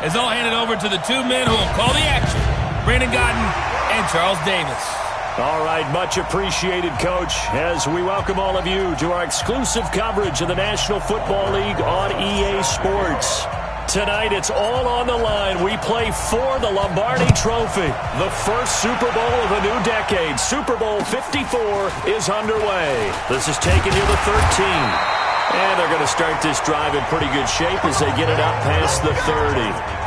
as they'll hand it over to the two men who will call the action, Brandon Godden and Charles Davis. All right, much appreciated, Coach, as we welcome all of you to our exclusive coverage of the National Football League on EA Sports. Tonight, it's all on the line. We play for the Lombardi Trophy. The first Super Bowl of a new decade. Super Bowl 54 is underway. This is taking you to 13. And they're going to start this drive in pretty good shape as they get it up past the 30.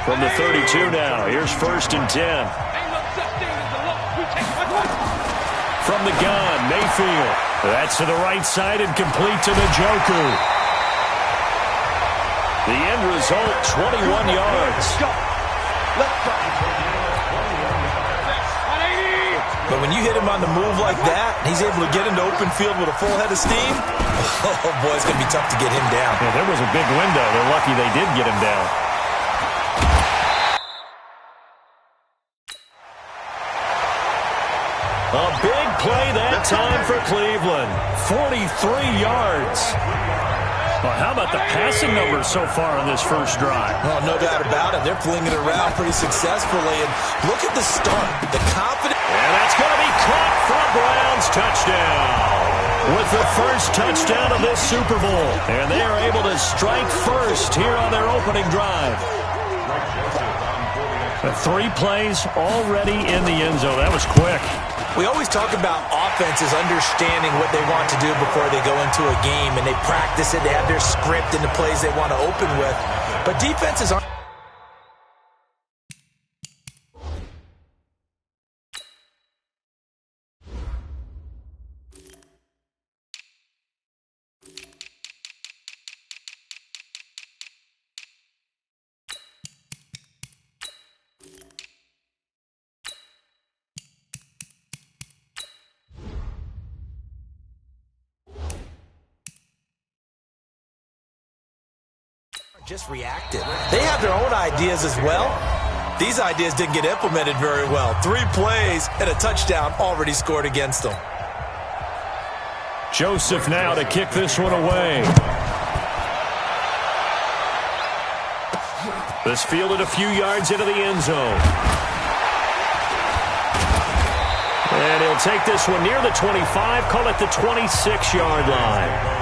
From the 32 now, here's 1st and 10. From the gun, Mayfield. That's to the right side and complete to Njoku. The end result, 21 yards. But when you hit him on the move like that, he's able to get into open field with a full head of steam. Oh, boy, it's going to be tough to get him down. Yeah, there was a big window. They're lucky they did get him down. A big play that time for Cleveland. 43 yards. Well, how about the passing numbers so far on this first drive? Oh, no doubt about it. They're flinging it around pretty successfully. And look at the start. The confidence. And that's going to be caught for a Browns touchdown. With the first touchdown of this Super Bowl. And they are able to strike first here on their opening drive. 3 plays already in the end zone. That was quick. We always talk about offenses understanding what they want to do before they go into a game, and they practice it. They have their script and the plays they want to open with. But defenses aren't. Just reactive. They have their own ideas as well. These ideas didn't get implemented very well. 3 plays and a touchdown already scored against them. Joseph now to kick this one away. This fielded a few yards into the end zone. And he'll take this one near the 25, call it the 26-yard line.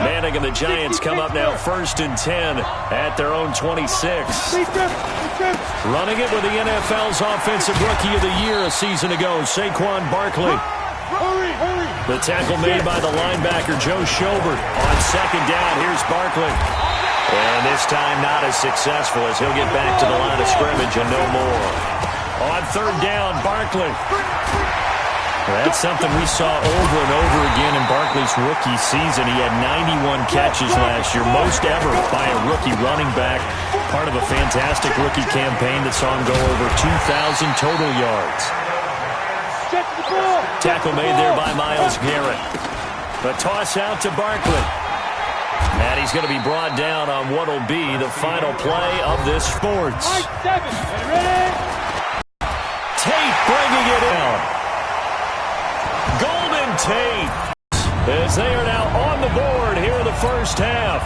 Manning and the Giants come up now 1st and 10 at their own 26. Running it with the NFL's Offensive Rookie of the Year a season ago, Saquon Barkley. The tackle made by the linebacker, Joe Schobert. On 2nd down, here's Barkley. And this time not as successful as he'll get back to the line of scrimmage and no more. On 3rd down, Barkley. That's something we saw over and over again in Barkley's rookie season. He had 91 catches last year, most ever by a rookie running back. Part of a fantastic rookie campaign that saw him go over 2,000 total yards. Tackle made there by Myles Garrett. The toss out to Barkley. And he's going to be brought down on what will be the final play of this sports. Tate bringing it in. Golden Tate, as they are now on the board here in the first half.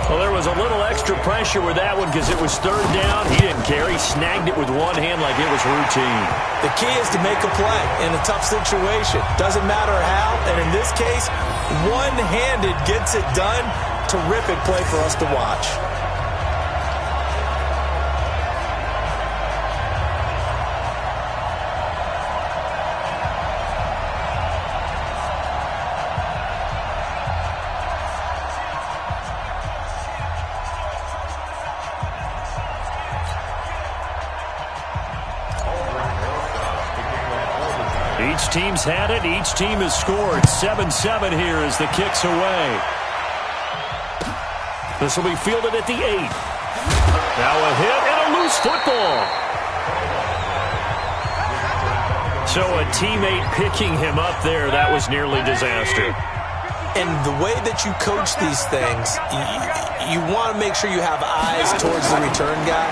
Well, there was a little extra pressure with that one because it was 3rd down. He didn't care. He snagged it with one hand like it was routine. The key is to make a play in a tough situation. Doesn't matter how, and in this case, one-handed gets it done. Terrific play for us to watch. Each team's had it. Each team has scored. 7-7 here as the kick's away. This will be fielded at the 8. Now a hit and a loose football. So a teammate picking him up there, that was nearly disaster. And the way that you coach these things, you want to make sure you have eyes towards the return guy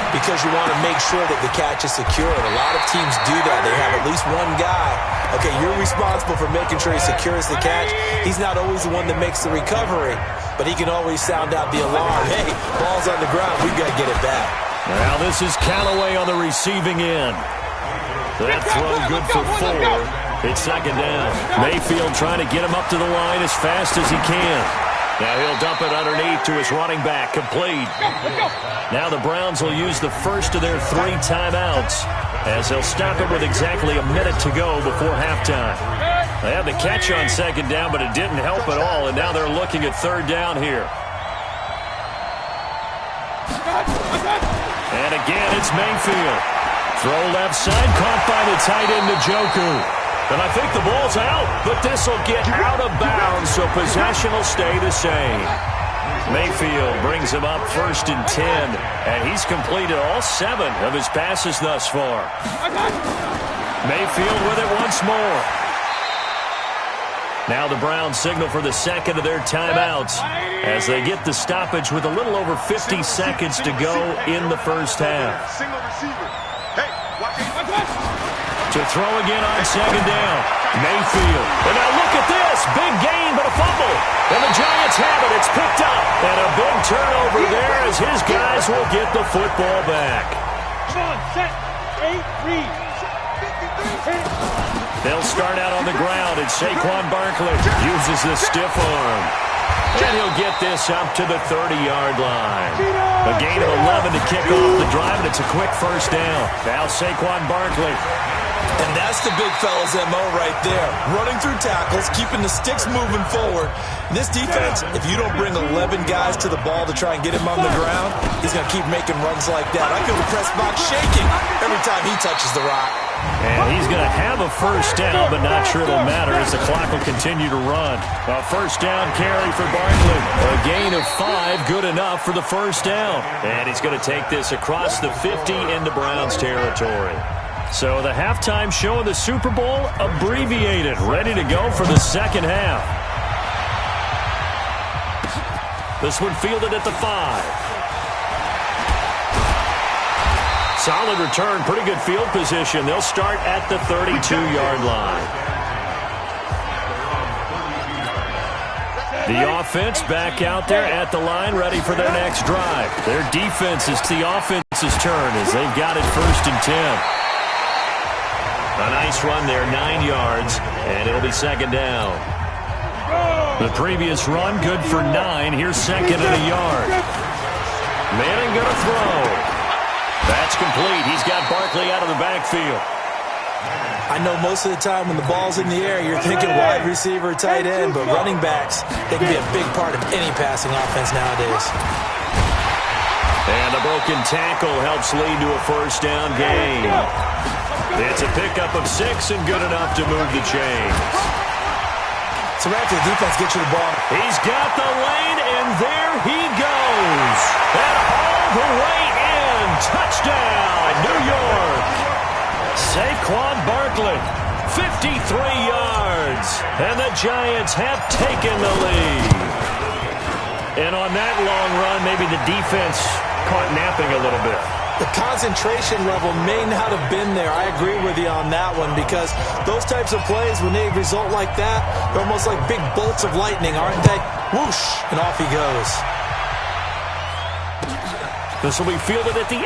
because you want to make sure that the catch is secured. A lot of teams do that. They have at least one guy. Okay, you're responsible for making sure he secures the catch. He's not always the one that makes the recovery, but he can always sound out the alarm. Hey, ball's on the ground. We've got to get it back. Now this is Callaway on the receiving end. That throw good for 4. It's second down. Mayfield trying to get him up to the line as fast as he can. Now he'll dump it underneath to his running back. Complete. Now the Browns will use the first of their 3 timeouts as they'll stop it with exactly a minute to go before halftime. They had the catch on second down, but it didn't help at all, and now they're looking at third down here. And again, it's Mayfield. Throw left side, caught by the tight end, Njoku. And I think the ball's out, but this will get out of bounds, so possession will stay the same. Mayfield brings him up 1st and 10, and he's completed all 7 of his passes thus far. Mayfield with it once more. Now the Browns signal for the second of their timeouts as they get the stoppage with a little over 50 seconds to go in the first half. To throw again on second down. Mayfield. And now look at this. Big gain, but a fumble. And the Giants have it. It's picked up. And a big turnover there as his guys will get the football back. Come on, set. 8, read. They'll start out on the ground, and Saquon Barkley uses the stiff arm. And he'll get this up to the 30-yard line. A gain of 11 to kick off the drive, and it's a quick first down. Now Saquon Barkley. And that's the big fella's MO right there. Running through tackles, keeping the sticks moving forward. This defense, if you don't bring 11 guys to the ball to try and get him on the ground, he's going to keep making runs like that. I feel the press box shaking every time he touches the rock. And he's going to have a first down, but not sure it'll matter as the clock will continue to run. A first down carry for Barkley. A gain of 5, good enough for the first down. And he's going to take this across the 50 into Browns territory. So the halftime show of the Super Bowl abbreviated, ready to go for the second half. This one fielded at the 5. Solid return, pretty good field position. They'll start at the 32-yard line. The offense back out there at the line, ready for their next drive. Their defense is the offense's turn as they've got it 1st and 10. A nice run there, 9 yards, and it'll be second down. The previous run, good for 9. Here's second and a yard. Manning going to throw. That's complete. He's got Barkley out of the backfield. I know most of the time when the ball's in the air, you're thinking wide receiver, tight end, but running backs, they can be a big part of any passing offense nowadays. And a broken tackle helps lead to a first down gain. It's a pickup of 6 and good enough to move the chains. So after the defense gets you the ball. He's got the lane, and there he goes. And all the way in. Touchdown, New York. Saquon Barkley, 53 yards. And the Giants have taken the lead. And on that long run, maybe the defense caught napping a little bit. The concentration level may not have been there. I agree with you on that one because those types of plays, when they result like that, they're almost like big bolts of lightning, aren't they? Whoosh, and off he goes. This will be fielded at the 8.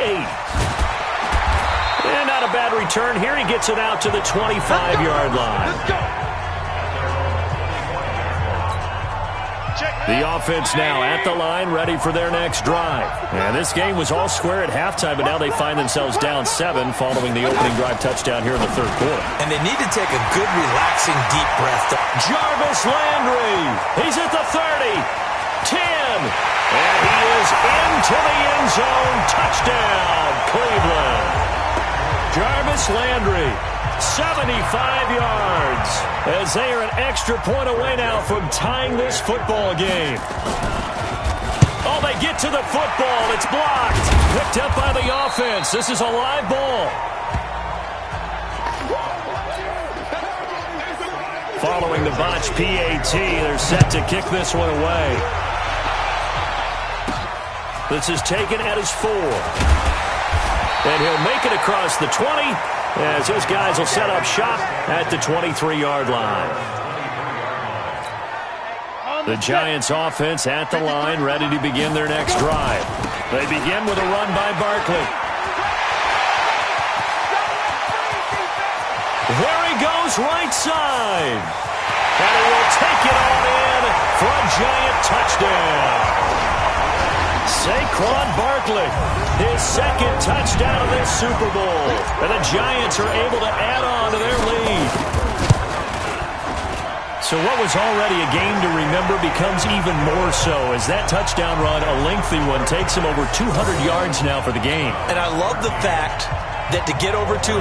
And not a bad return here. He gets it out to the 25-yard line. The offense now at the line, ready for their next drive. And this game was all square at halftime, but now they find themselves down 7 following the opening drive touchdown here in the third quarter. And they need to take a good, relaxing, deep breath. Jarvis Landry. He's at the 30. 10. And he is into the end zone. Touchdown, Cleveland. Jarvis Landry, 75 yards, as they are an extra point away now from tying this football game. Oh, they get to the football. It's blocked. Picked up by the offense. This is a live ball. Far following the botch PAT. They're set to kick this one away. This is taken at his 4. And he'll make it across the 20 as his guys will set up shop at the 23-yard line. The Giants offense at the line, ready to begin their next drive. They begin with a run by Barkley. There he goes, right side. And he will take it on in for a Giant touchdown. Saquon Barkley, his second touchdown of this Super Bowl. And the Giants are able to add on to their lead. So what was already a game to remember becomes even more so as that touchdown run, a lengthy one, takes him over 200 yards now for the game. And I love the fact that to get over 200,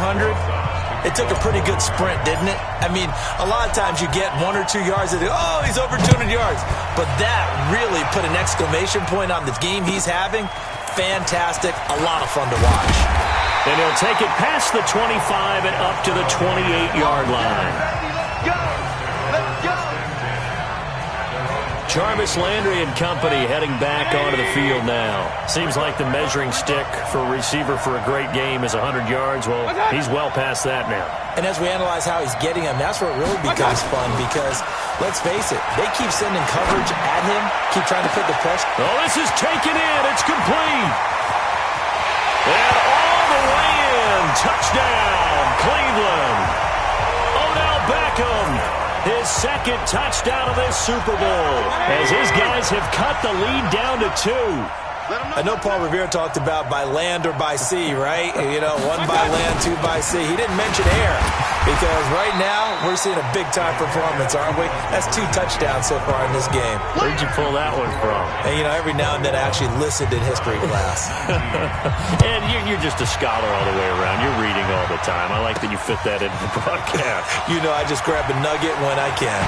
it took a pretty good sprint, didn't it? I mean, a lot of times you get 1 or 2 yards and oh, he's over 200 yards. But that really put an exclamation point on the game he's having. Fantastic. A lot of fun to watch. And he'll take it past the 25 and up to the 28-yard line. Jarvis Landry and company heading back onto the field now. Seems like the measuring stick for a receiver for a great game is 100 yards. Well, he's well past that now. And as we analyze how he's getting them, that's where it really becomes fun because, let's face it, they keep sending coverage at him, keep trying to put the pressure. Oh, this is taken in. It's complete. And all the way in. Touchdown, Cleveland. Odell Beckham. His second touchdown of this Super Bowl as his guys have cut the lead down to 2. I know Paul Revere talked about by land or by sea, right? You know, 1 by land, 2 by sea. He didn't mention air because right now we're seeing a big-time performance, aren't we? That's 2 touchdowns so far in this game. Where'd you pull that one from? And, you know, every now and then I actually listened in history class. And you're just a scholar all the way around. You're reading all the time. I like that you fit that into the broadcast. You know, I just grab a nugget when I can.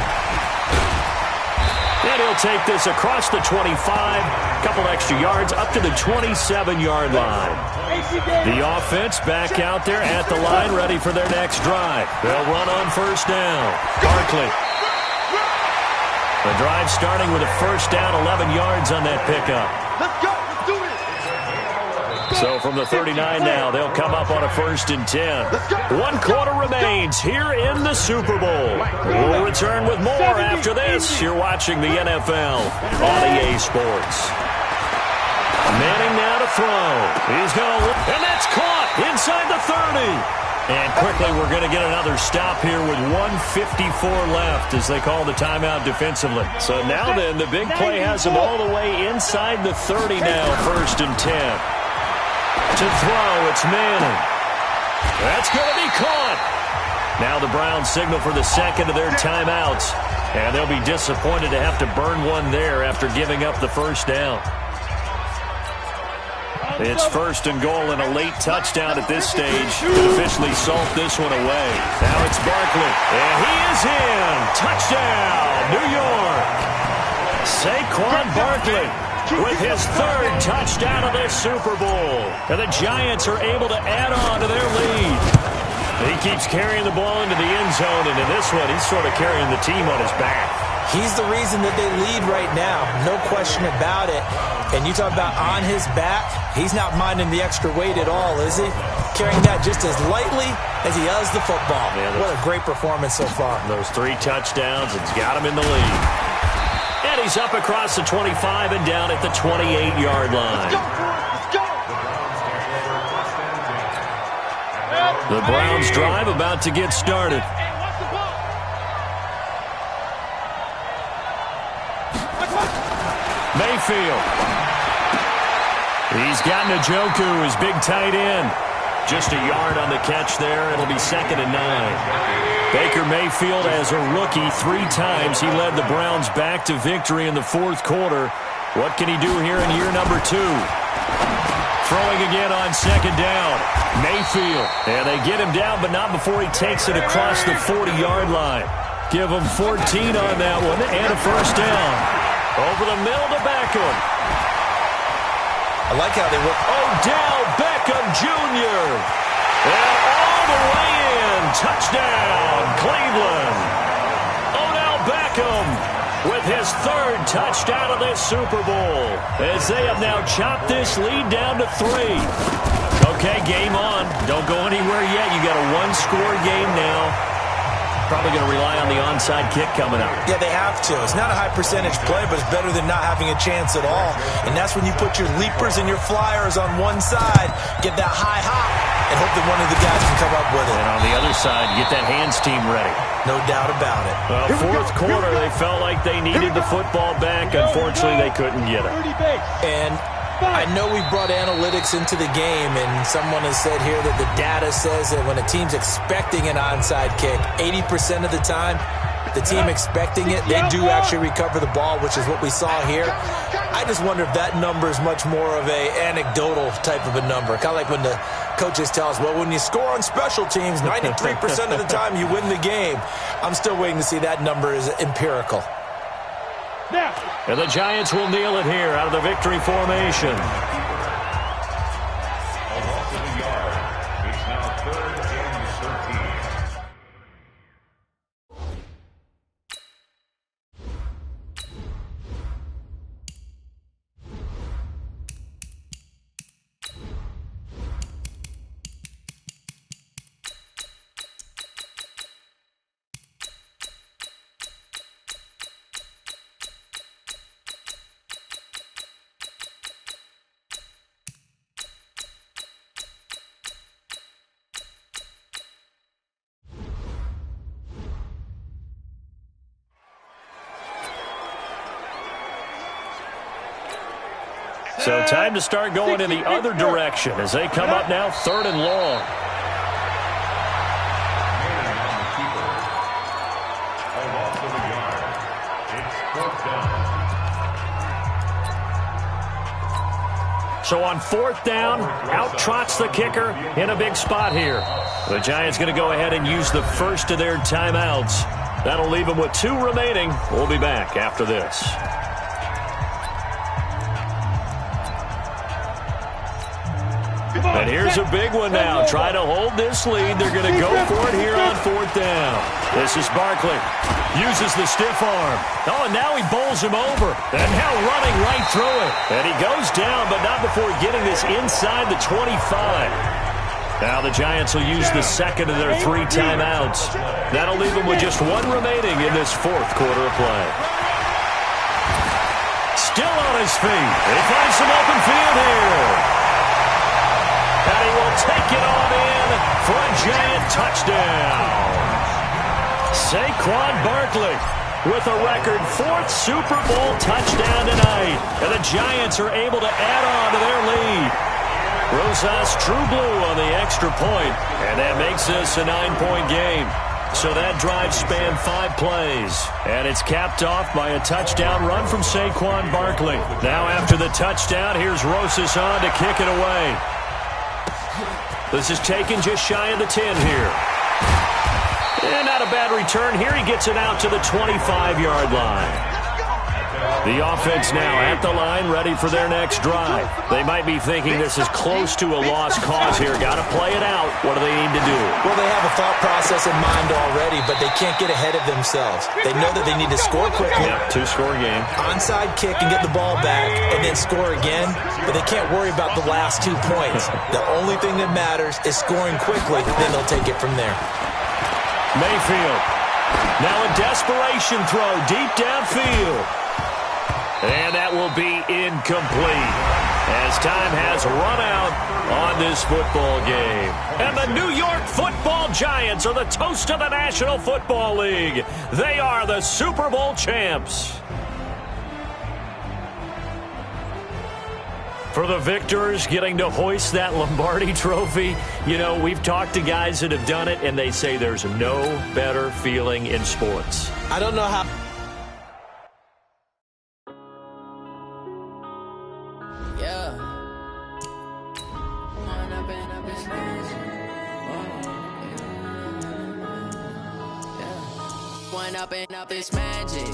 And he'll take this across the 25, a couple extra yards, up to the 27-yard line. The offense back out there at the line, ready for their next drive. They'll run on first down. Barkley. The drive starting with a first down, 11 yards on that pickup. Let's go. Let's do it. So from the 39 now, they'll come up on a 1st and 10. 1 quarter remains here in the Super Bowl. We'll return with more after this. You're watching the NFL on EA Sports. Manning now to throw. He's going to, and that's caught inside the 30. And quickly, we're going to get another stop here with 1:54 left as they call the timeout defensively. So now then, the big play has them all the way inside the 30 now, 1st and 10. To throw, it's Manning. That's going to be caught. Now the Browns signal for the second of their timeouts. And they'll be disappointed to have to burn one there after giving up the first down. It's 1st and goal and a late touchdown at this stage could officially salt this one away. Now it's Barkley. And he is in. Touchdown, New York. Saquon Barkley with his 3rd touchdown of this Super Bowl. And the Giants are able to add on to their lead. He keeps carrying the ball into the end zone, and in this one, he's sort of carrying the team on his back. He's the reason that they lead right now. No question about it. And you talk about on his back, he's not minding the extra weight at all, is he? Carrying that just as lightly as he does the football. Yeah, what a great performance so far. Those 3 touchdowns, it's got him in the lead. And he's up across the 25 and down at the 28-yard line. Let's go. The Browns drive about to get started. Mayfield. He's got Njoku, his big tight end. Just a yard on the catch there. It'll be 2nd and 9. Baker Mayfield, as a rookie, 3 times he led the Browns back to victory in the 4th quarter. What can he do here in year number 2? Throwing again on 2nd down. Mayfield. And they get him down, but not before he takes it across the 40-yard line. Give him 14 on that one and a first down. Over the middle to Beckham. I like how they work. Odell Beckham Jr. And all the way in. Touchdown, Cleveland. Beckham with his third touchdown of this Super Bowl, as they have now chopped this lead down to 3. Okay, game on. Don't go anywhere yet. You got a one-score game now. Probably going to rely on the onside kick coming up. Yeah, they have to. It's not a high percentage play, but it's better than not having a chance at all. And that's when you put your leapers and your flyers on one side, get that high hop, and hope that one of the guys can come up with it. And on the other side, get that hands team ready. No doubt about it. Well, fourth quarter, they felt like they needed the football back. Unfortunately, they couldn't get it. And I know we brought analytics into the game, and someone has said here that the data says that when a team's expecting an onside kick, 80% of the time, the team expecting it, they do actually recover the ball, which is what we saw here. I just wonder if that number is much more of a anecdotal type of a number. Kind of like when the coaches tell us, well, when you score on special teams, 93% of the time you win the game. I'm still waiting to see that number is empirical. And the Giants will kneel it here out of the victory formation. It's now 3rd and 13. So time to start going in the other direction as they come up now 3rd and long. So on 4th down, out trots the kicker in a big spot here. The Giants going to go ahead and use the first of their timeouts. That'll leave them with 2 remaining. We'll be back after this. And here's a big one now. Try to hold this lead. They're going to go for it here on 4th down. This is Barkley. Uses the stiff arm. Oh, and now he bowls him over. And now running right through it. And he goes down, but not before getting this inside the 25. Now the Giants will use the second of their 3 timeouts. That'll leave them with just 1 remaining in this 4th quarter of play. Still on his feet. They find some open field here. And he will take it on in for a Giant touchdown. Saquon Barkley with a record 4th Super Bowl touchdown tonight. And the Giants are able to add on to their lead. Rosas True Blue on the extra point, and that makes this a 9-point game. So that drive spanned 5 plays, and it's capped off by a touchdown run from Saquon Barkley. Now after the touchdown, here's Rosas on to kick it away. This is taken just shy of the 10 here. And not a bad return here. He gets it out to the 25-yard line. The offense now at the line, ready for their next drive. They might be thinking this is close to a lost cause here. Got to play it out. What do they need to do? Well, they have a thought process in mind already, but they can't get ahead of themselves. They know that they need to score quickly. Yeah, 2-score game. Onside kick and get the ball back and then score again, but they can't worry about the last 2 points. The only thing that matters is scoring quickly, then they'll take it from there. Mayfield. Now a desperation throw deep downfield. And that will be incomplete as time has run out on this football game. And the New York Football Giants are the toast of the National Football League. They are the Super Bowl champs. For the victors getting to hoist that Lombardi trophy, you know, we've talked to guys that have done it, and they say there's no better feeling in sports. I don't know how... Up it's magic.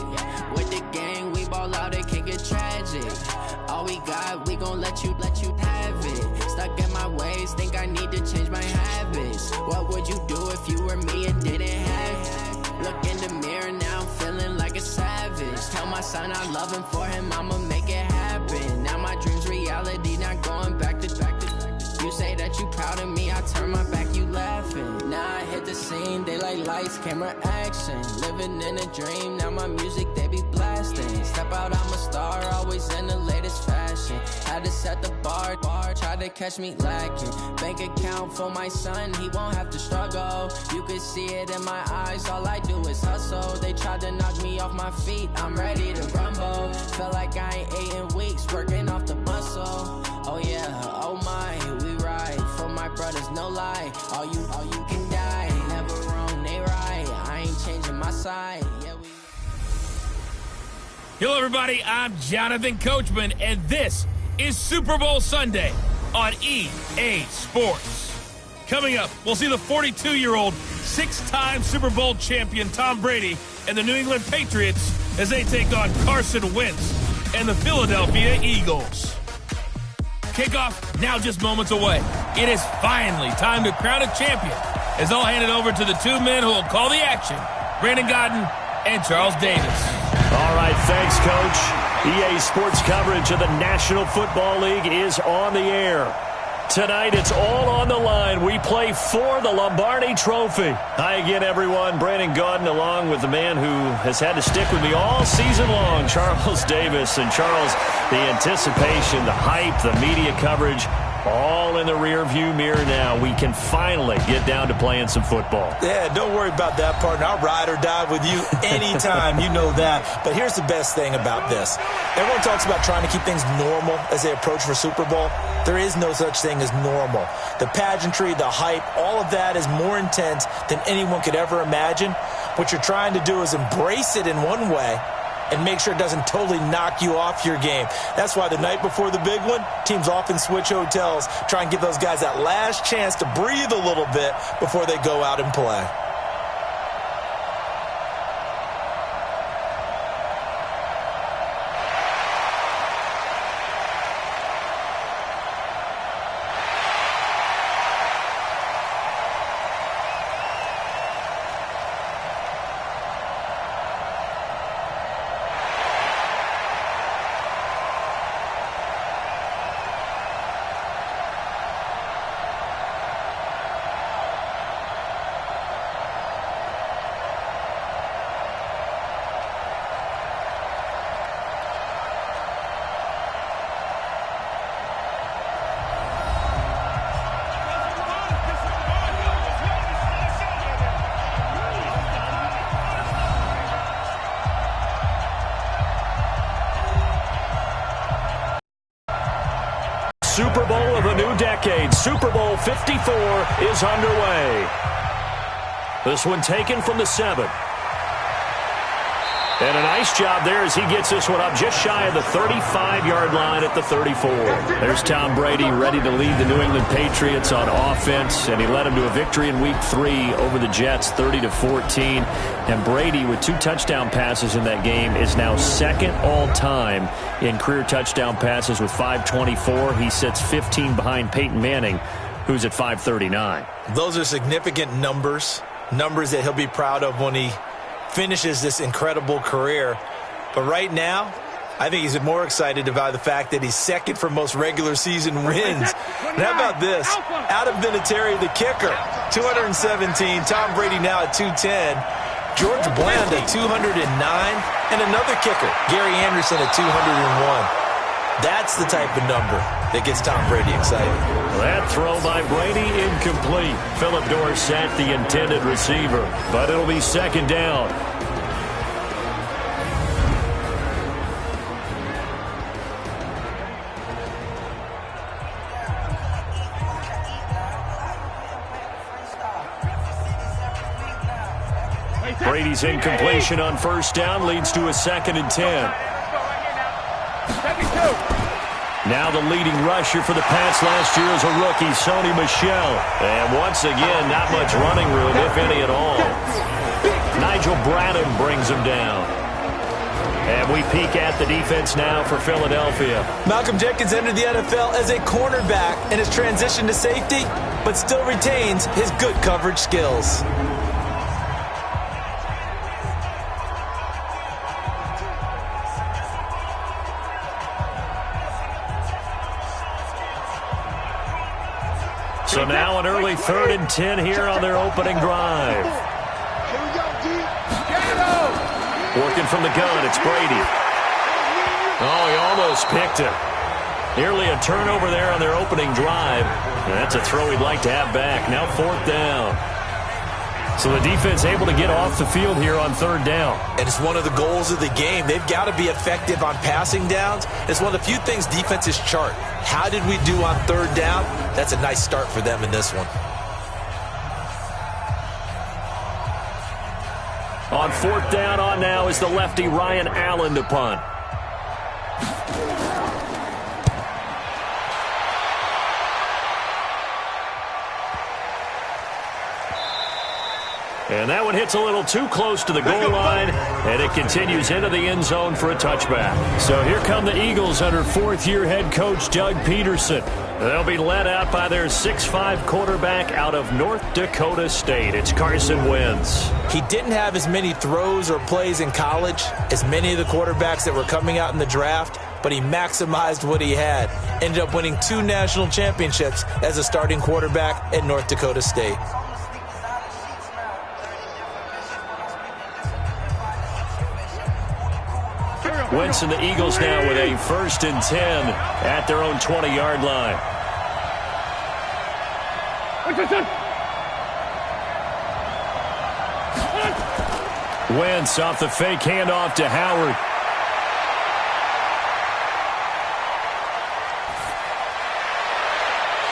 With the gang, we ball out, it can get tragic. All we got, we gon' let you have it. Stuck in my ways, think I need to change my habits. What would you do if you were me and didn't have it? Look in the mirror now, I'm feeling like a savage. my son, I'm loving for him, I'ma make it happen. Now my dream's reality, not going back to. You say that you proud of me, I turn my back, you laughing. Now I hit the scene, they like lights, camera, action. Living in a dream, now my music, they be blasting. Step out, I'm a star, always in the latest fashion. Had to set the bar, try to catch me lacking. Bank account for my son, he won't have to struggle. You can see it in my eyes, all I do is hustle. They tried to knock me off my feet, I'm ready to rumble. Felt like I ain't ate in weeks, working off the muscle. Oh yeah, oh my, we ride for my brothers, no lie. All you can die, never wrong, they right. I ain't changing my side. Yeah, we. Hello, everybody. I'm Jonathan Coachman, and this is Super Bowl Sunday on EA Sports. Coming up, we'll see the 42-year-old, six-time Super Bowl champion Tom Brady and the New England Patriots as they take on Carson Wentz and the Philadelphia Eagles. Kickoff now just moments away. It is finally time to crown a champion as I'll hand it over to the two men who will call the action, Brandon Godden and Charles Davis. All right, thanks, Coach. EA Sports coverage of the National Football League is on the air. Tonight, it's all on the line. We play for the Lombardi Trophy. Hi again, everyone. Brandon Godden, along with the man who has had to stick with me all season long, Charles Davis. And Charles, the anticipation, the hype, the media coverage, all in the rearview mirror now. We can finally get down to playing some football. Yeah, don't worry about that, partner. I'll ride or die with you anytime. You know that. But here's the best thing about this. Everyone talks about trying to keep things normal as they approach for Super Bowl. There is no such thing as normal. The pageantry, the hype, all of that is more intense than anyone could ever imagine. What you're trying to do is embrace it in one way and make sure it doesn't totally knock you off your game. That's why the night before the big one, teams often switch hotels, try and give those guys that last chance to breathe a little bit before they go out and play. Super Bowl of a new decade. Super Bowl 54 is underway. This one taken from the 7. And a nice job there as he gets this one up just shy of the 35-yard line at the 34. There's Tom Brady ready to lead the New England Patriots on offense, and he led them to a victory in Week 3 over the Jets, 30-14. And Brady, with 2 touchdown passes in that game, is now second all-time in career touchdown passes with 524. He sits 15 behind Peyton Manning, who's at 539. Those are significant numbers that he'll be proud of when he finishes this incredible career. But right now, I think he's more excited about the fact that he's second for most regular season wins. And how about this? Adam Vinatieri, the kicker, 217. Tom Brady now at 210. George Bland at 209. And another kicker, Gary Anderson at 201. That's the type of number that gets Tom Brady excited. That throw by Brady incomplete. Philip Dorsett, the intended receiver. But it'll be second down. Brady's incompletion on first down leads to a 2nd and 10. Now the leading rusher for the Pats last year is a rookie, Sony Michel. And once again, not much running room, if any at all. Nigel Bradham brings him down. And we peek at the defense now for Philadelphia. Malcolm Jenkins entered the NFL as a cornerback and has transitioned to safety, but still retains his good coverage skills. So now an early 3rd and 10 here on their opening drive. Here we go, D. Working from the gun, it's Brady. Oh, he almost picked it. Nearly a turnover there on their opening drive. And that's a throw he'd like to have back. Now 4th down. So the defense able to get off the field here on 3rd down. And it's one of the goals of the game. They've got to be effective on passing downs. It's one of the few things defenses chart. How did we do on 3rd down? That's a nice start for them in this one. On 4th down on now is the lefty Ryan Allen to punt. And that one hits a little too close to the goal line, and it continues into the end zone for a touchback. So here come the Eagles under 4th-year head coach Doug Peterson. They'll be led out by their 6'5" quarterback out of North Dakota State. It's Carson Wentz. He didn't have as many throws or plays in college as many of the quarterbacks that were coming out in the draft, but he maximized what he had. Ended up winning 2 national championships as a starting quarterback at North Dakota State. Wentz and the Eagles now with a 1st and 10 at their own 20-yard line. Wentz off the fake handoff to Howard.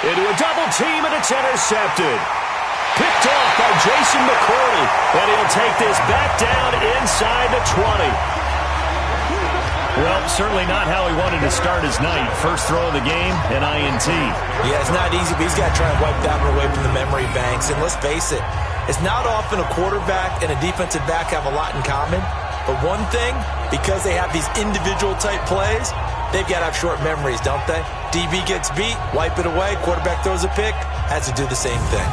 Into a double team, and it's intercepted. Picked off by Jason McCourty, and he'll take this back down inside the 20. Well, certainly not how he wanted to start his night. First throw of the game, an INT. Yeah, it's not easy, but he's got to try and wipe that one away from the memory banks. And let's face it, it's not often a quarterback and a defensive back have a lot in common. But one thing, because they have these individual type plays, they've got to have short memories, don't they? DB gets beat, wipe it away, quarterback throws a pick, has to do the same thing.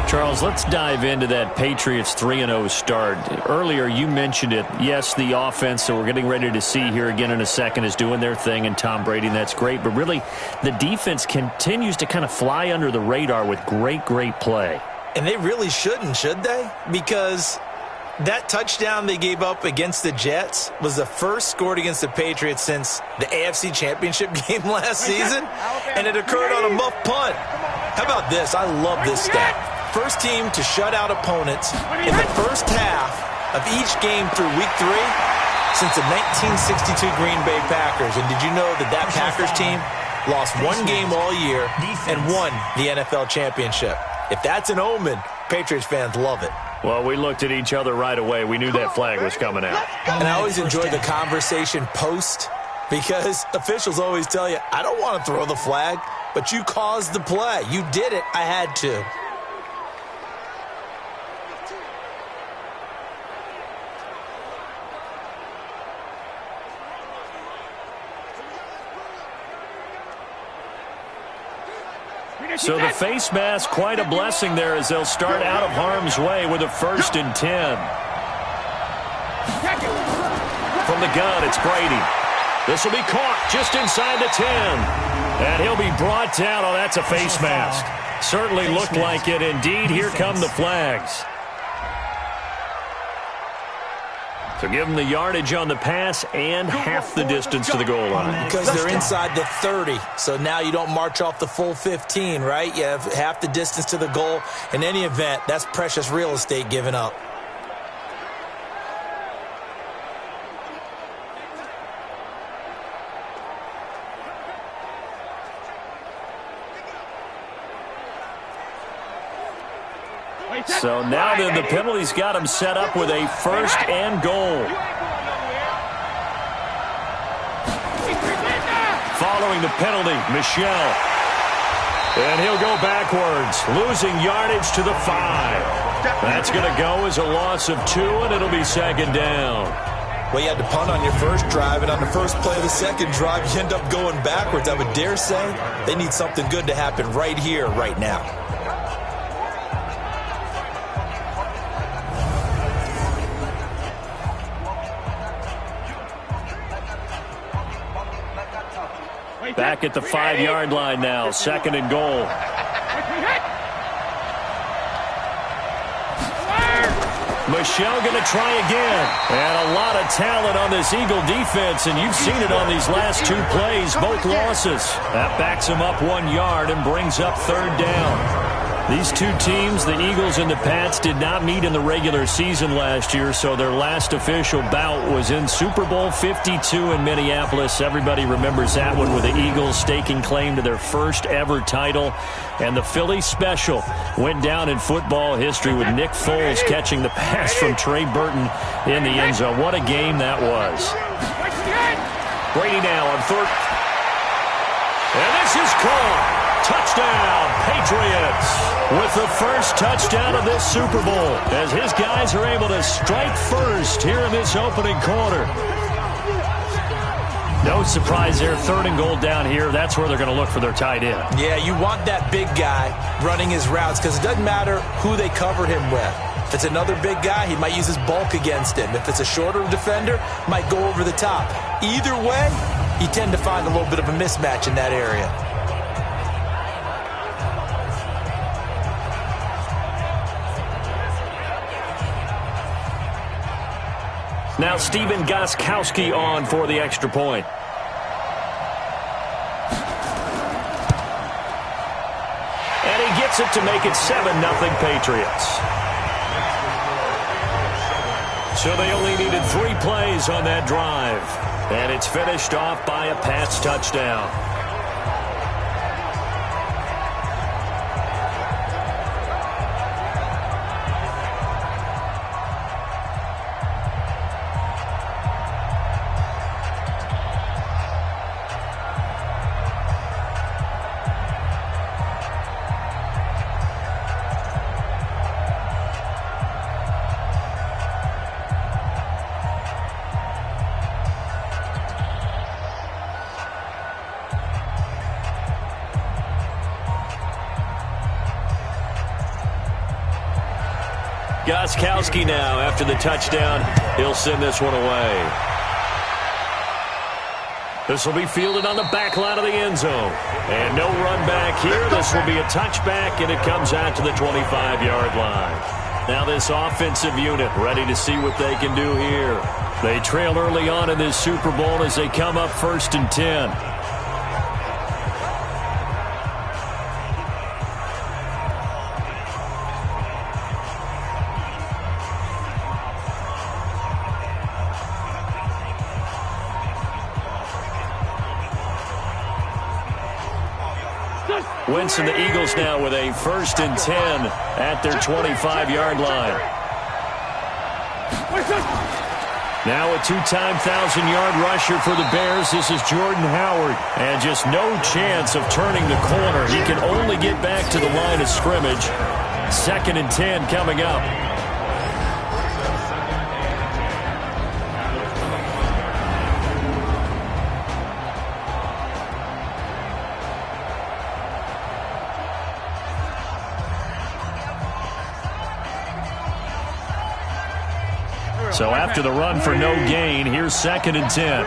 Charles, let's dive into that Patriots 3-0 start. Earlier, you mentioned it. Yes, the offense that we're getting ready to see here again in a second is doing their thing, and Tom Brady, and that's great. But really, the defense continues to kind of fly under the radar with great play. And they really shouldn't, should they? Because that touchdown they gave up against the Jets was the first scored against the Patriots since the AFC Championship game last season, and it occurred on a muff punt. How about this? I love this stat. First team to shut out opponents in the first half of each game through week 3 since the 1962 Green Bay Packers. And did you know that Packers team lost 1 game all year and won the NFL championship? If that's an omen, Patriots fans love it. Well, we looked at each other right away. We knew that flag was coming out. And I always enjoy the conversation post, because officials always tell you, I don't want to throw the flag, but you caused the play. You did it. I had to. So the face mask, quite a blessing there as they'll start out of harm's way with a 1st and 10. From the gun, it's Brady. This will be caught just inside the 10. And he'll be brought down. Oh, that's a face mask. Certainly looked like it. Indeed, here come the flags. So give them the yardage on the pass and half the distance to the goal line. Because they're inside the 30, so now you don't march off the full 15, right? You have half the distance to the goal. In any event, that's precious real estate given up. So now then the penalty's got him set up with a 1st and goal. Following the penalty, Michel. And he'll go backwards, losing yardage to the 5. That's going to go as a loss of 2, and it'll be 2nd down. Well, you had to punt on your first drive, and on the first play of the second drive, you end up going backwards. I would dare say they need something good to happen right here, right now. Back at the 5-yard line now, 2nd and goal. Michelle going to try again. And a lot of talent on this Eagle defense, and you've seen it on these last two plays, both losses. That backs them up 1 yard and brings up third down. These two teams, the Eagles and the Pats, did not meet in the regular season last year, so their last official bout was in Super Bowl 52 in Minneapolis. Everybody remembers that one with the Eagles staking claim to their first ever title. And the Philly special went down in football history with Nick Foles catching the pass from Trey Burton in the end zone. What a game that was. Brady now on third. And this is caught. Touchdown, Patriots, with the first touchdown of this Super Bowl, as his guys are able to strike first here in this opening quarter. No surprise there, third and goal down here. That's where they're going to look for their tight end. Yeah, you want that big guy running his routes because it doesn't matter who they cover him with. If it's another big guy, he might use his bulk against him. If it's a shorter defender, might go over the top. Either way, you tend to find a little bit of a mismatch in that area. Now Steven Gostkowski on for the extra point. And he gets it to make it 7-0 Patriots. So they only needed 3 plays on that drive. And it's finished off by a Pats touchdown. Gostkowski now, after the touchdown, he'll send this one away. This will be fielded on the back line of the end zone. And no run back here. This will be a touchback, and it comes out to the 25-yard line. Now this offensive unit ready to see what they can do here. They trail early on in this Super Bowl as they come up 1st and 10. Wentz and the Eagles now with a 1st and 10 at their 25-yard line. Now a two-time 1,000-yard rusher for the Bears. This is Jordan Howard. And just no chance of turning the corner. He can only get back to the line of scrimmage. 2nd and 10 coming up. So after the run for no gain, here's 2nd and 10.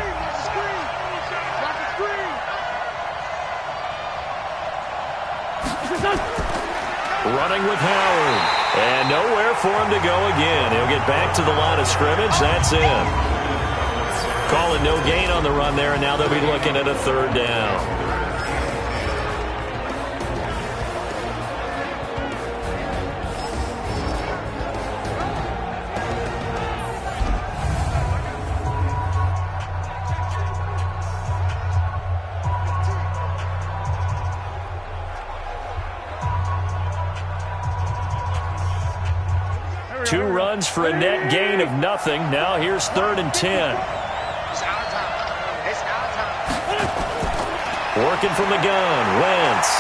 Running with Howard. And nowhere for him to go again. He'll get back to the line of scrimmage. That's in. Calling no gain on the run there, and now they'll be looking at a 3rd down. Two runs for a net gain of nothing. Now here's 3rd and 10. Working from the gun, Wentz.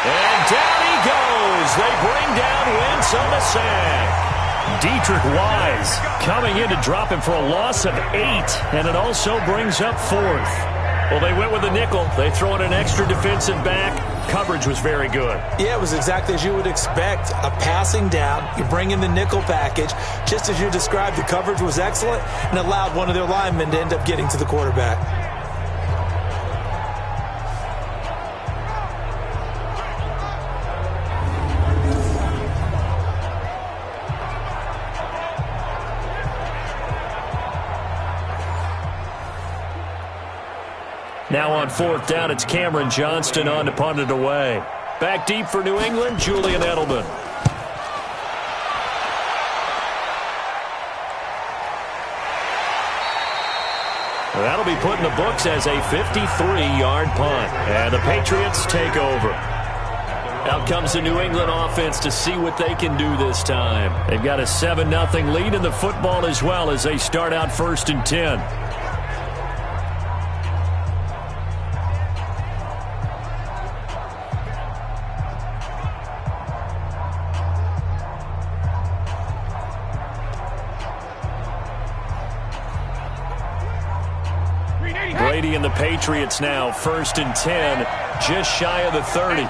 And down he goes. They bring down Wentz on the sack. Dietrich Wise coming in to drop him for a loss of 8, and it also brings up 4th. Well, they went with the nickel. They throw in an extra defensive back. Coverage was very good. Yeah, it was exactly as you would expect. A passing down, you bring in the nickel package. Just as you described, the coverage was excellent and allowed one of their linemen to end up getting to the quarterback. Now on 4th down, it's Cameron Johnston on to punt it away. Back deep for New England, Julian Edelman. That'll be put in the books as a 53-yard punt. And the Patriots take over. Out comes the New England offense to see what they can do this time. They've got a 7-0 lead in the football as well as they start out 1st and 10. Brady and the Patriots now 1st and 10, just shy of the 30.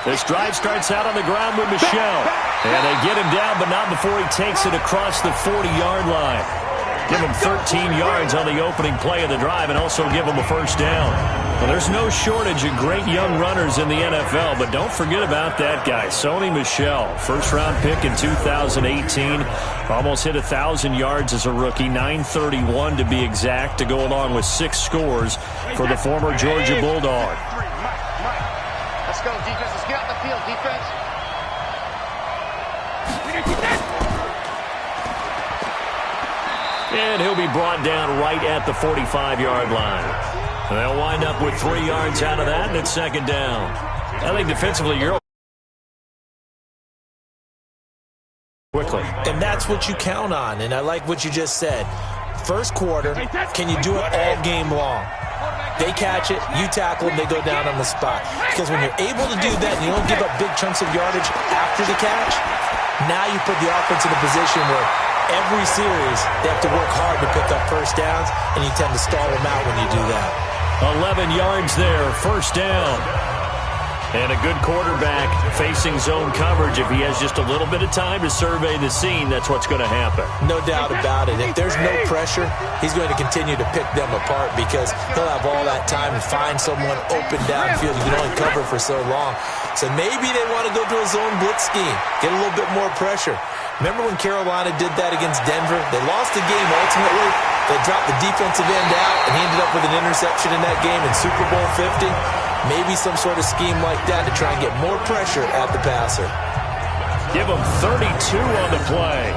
This drive starts out on the ground with Michel. And they get him down, but not before he takes it across the 40-yard line. Give him 13 yards on the opening play of the drive and also give him a 1st down. Well, there's no shortage of great young runners in the NFL, but don't forget about that guy, Sony Michel. 1st-round pick in 2018. Almost hit 1,000 yards as a rookie, 931 to be exact, to go along with 6 scores for the former Georgia Bulldog. Let's go, defense. Let's get out the field, defense. And he'll be brought down right at the 45-yard line. And they'll wind up with 3 yards out of that, and it's 2nd down. I think defensively, you're quickly. And that's what you count on, and I like what you just said. First quarter, can you do it all game long? They catch it, you tackle them, they go down on the spot. Because when you're able to do that and you don't give up big chunks of yardage after the catch, now you put the offense in a position where every series they have to work hard to pick up 1st downs, and you tend to stall them out when you do that. 11 yards there, 1st down. And a good quarterback facing zone coverage. If he has just a little bit of time to survey the scene, that's what's going to happen. No doubt about it. If there's no pressure, he's going to continue to pick them apart because he'll have all that time to find someone open downfield. You can only cover for so long. So maybe they want to go to a zone blitz scheme, get a little bit more pressure. Remember when Carolina did that against Denver? They lost the game ultimately. They dropped the defensive end out, and he ended up with an interception in that game in Super Bowl 50. Maybe some sort of scheme like that to try and get more pressure at the passer. Give him 32 on the play.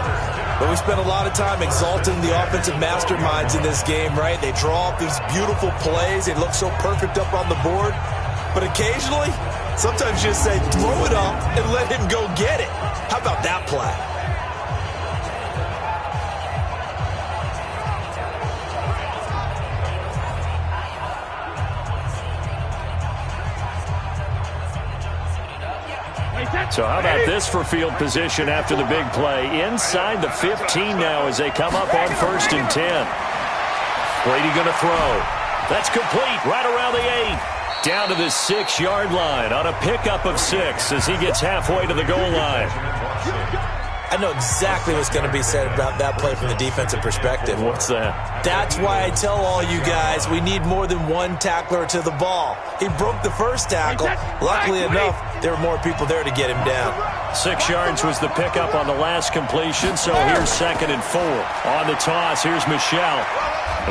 But we spent a lot of time exalting the offensive masterminds in this game, right? They draw up these beautiful plays. They look so perfect up on the board. But occasionally, sometimes you just say, throw it up and let him go get it. How about that play? So how about this for field position after the big play? Inside the 15 now as they come up on 1st and 10. Brady going to throw. That's complete right around the 8. Down to the 6-yard line on a pickup of 6 as he gets halfway to the goal line. I know exactly what's going to be said about that play from the defensive perspective. What's that? That's why I tell all you guys we need more than one tackler to the ball. He broke the first tackle. Luckily enough, there were more people there to get him down. 6 yards was the pickup on the last completion, so here's 2nd and 4. On the toss, here's Michel.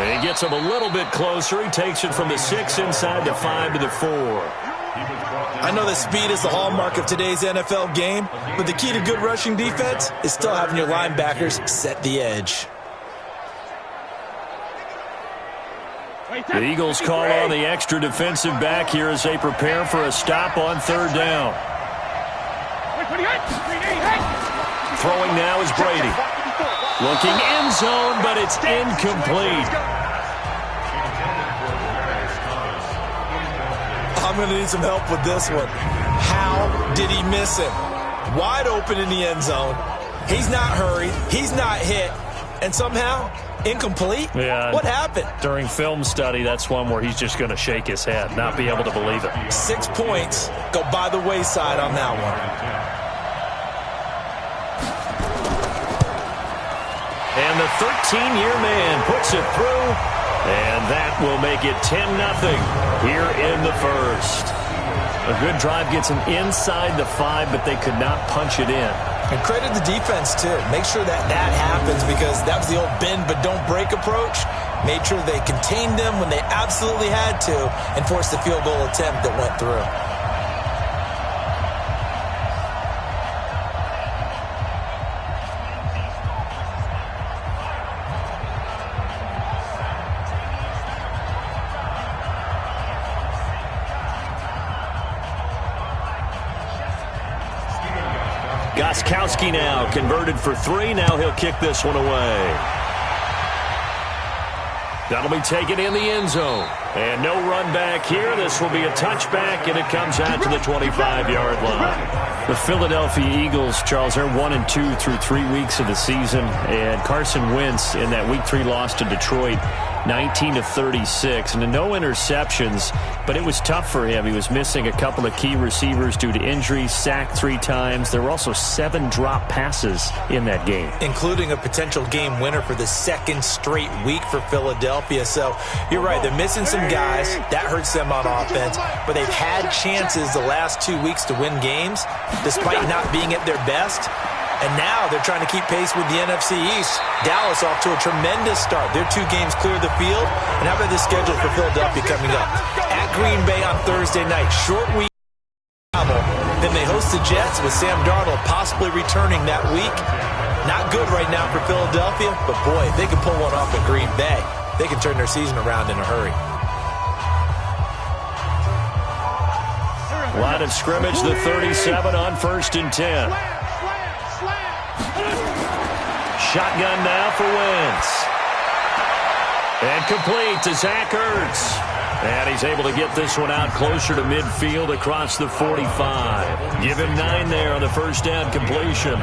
And he gets him a little bit closer. He takes it from the 6 inside the 5 to the 4. I know that speed is the hallmark of today's NFL game, but the key to good rushing defense is still having your linebackers set the edge. The Eagles call on the extra defensive back here as they prepare for a stop on 3rd down. Throwing now is Brady. Looking end zone, but it's incomplete. I'm going to need some help with this one. How did he miss him? Wide open in the end zone. He's not hurried. He's not hit. And somehow, incomplete? Yeah. What happened? During film study, that's one where he's just going to shake his head, not be able to believe it. 6 points go by the wayside on that one. And the 13-year man puts it through. And that will make it 10-0 here in the first. A good drive gets them inside the 5, but they could not punch it in. And credit the defense, too. Make sure that happens because that was the old bend but don't break approach. made sure they contained them when they absolutely had to, and forced the field goal attempt that went through. Gostkowski now converted for 3. Now he'll kick this one away. That'll be taken in the end zone. And no run back here. This will be a touchback, and it comes out to the 25-yard line. The Philadelphia Eagles, Charles, they're 1-2 through 3 weeks of the season. And Carson Wentz in that Week 3 loss to Detroit, 19-36, and no interceptions, but it was tough for him. He was missing a couple of key receivers due to injuries, sacked 3 times. There were also 7 drop passes in that game, including a potential game winner for the second straight week for Philadelphia. So you're right, they're missing some guys. That hurts them on offense, but they've had chances the last 2 weeks to win games despite not being at their best. And now they're trying to keep pace with the NFC East. Dallas off to a tremendous start. Their 2 games clear the field. And how about the schedule for Philadelphia coming up? At Green Bay on Thursday night. Short week travel. Then they host the Jets with Sam Darnold possibly returning that week. Not good right now for Philadelphia. But boy, if they can pull one off at Green Bay, they can turn their season around in a hurry. Line of scrimmage, the 37 on 1st and 10. Shotgun now for Wentz. And complete to Zach Ertz. And he's able to get this one out closer to midfield across the 45. Give him 9 there on the first down completion.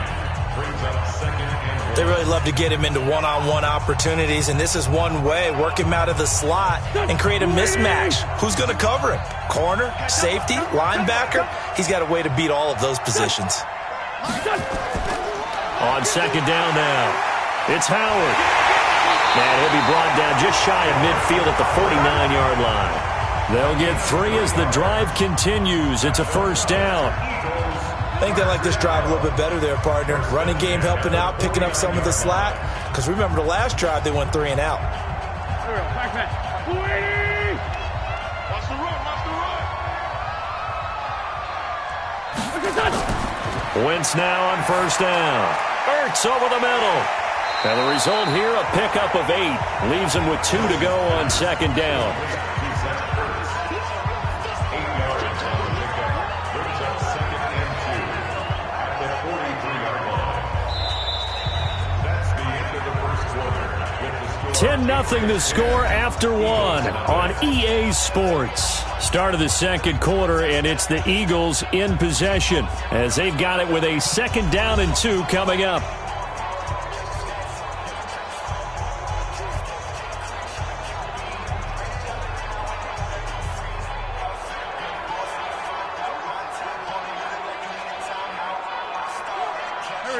They really love to get him into one-on-one opportunities, and this is one way. Work him out of the slot and create a mismatch. Who's going to cover him? Corner, safety, linebacker? He's got a way to beat all of those positions. On 2nd down now, it's Howard. And he'll be brought down just shy of midfield at the 49-yard line. They'll get 3 as the drive continues. It's a 1st down. I think they like this drive a little bit better there, partner. Running game helping out, picking up some of the slack. Because remember the last drive, they went 3 and out. Wentz now on 1st down. Ertz over the middle. And the result here, a pickup of 8. Leaves him with 2 to go on 2nd down. That's 10-0 the score after 1 on EA Sports. Start of the 2nd quarter, and it's the Eagles in possession as they've got it with a 2nd down and 2 coming up.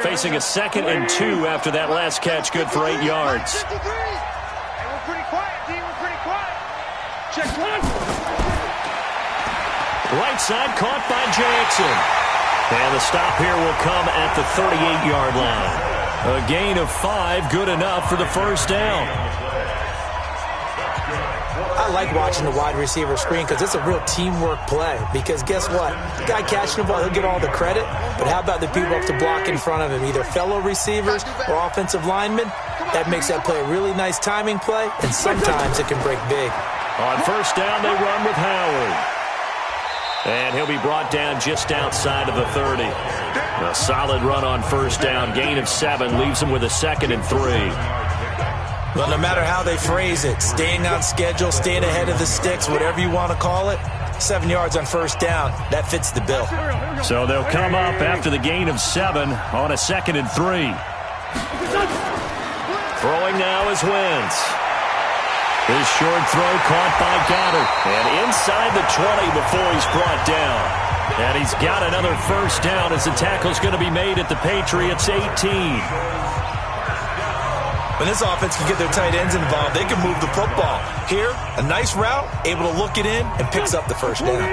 Facing a 2nd and 2 after that last catch, good for 8 yards. Hey, we're pretty quiet, D. We're pretty quiet. Check 1. Right side caught by Jackson. And the stop here will come at the 38-yard line. A gain of 5, good enough for the 1st down. I like watching the wide receiver screen because it's a real teamwork play. Because guess what? The guy catching the ball, he'll get all the credit. But how about the people up to block in front of him, either fellow receivers or offensive linemen? That makes that play a really nice timing play, and sometimes it can break big. On 1st down, they run with Howard. And he'll be brought down just outside of the 30. A solid run on 1st down. Gain of 7 leaves him with a 2nd and 3. Well, no matter how they phrase it, staying on schedule, staying ahead of the sticks, whatever you want to call it, 7 yards on 1st down, that fits the bill. So they'll come up after the gain of 7 on a 2nd and 3. Throwing now is Wentz. His short throw caught by Goddard. And inside the 20 before he's brought down. And he's got another 1st down as the tackle's going to be made at the Patriots' 18. When this offense can get their tight ends involved, they can move the football. Here, a nice route, able to look it in, and picks up the 1st down.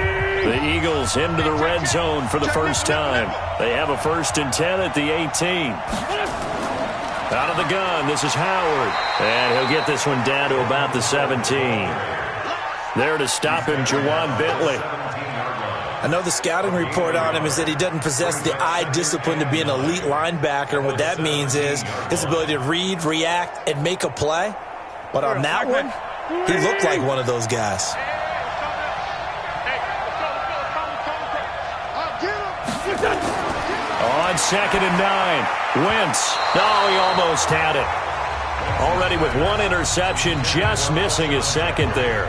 The Eagles into the red zone for the first time. They have a 1st and 10 at the 18. Out of the gun, this is Howard. And he'll get this one down to about the 17. There to stop him, Jawan Bentley. I know the scouting report on him is that he doesn't possess the eye discipline to be an elite linebacker. And what that means is his ability to read, react, and make a play. But on that one, he looked like one of those guys. On 2nd and 9, Wentz. Oh, he almost had it. Already with one interception, just missing his second there.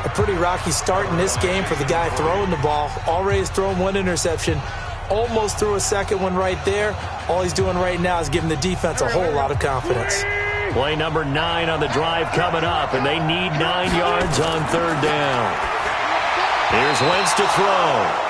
A pretty rocky start in this game for the guy throwing the ball. Already has thrown one interception. Almost threw a second one right there. All he's doing right now is giving the defense a whole lot of confidence. Play number 9 on the drive coming up, and they need 9 yards on 3rd down. Here's Wentz to throw.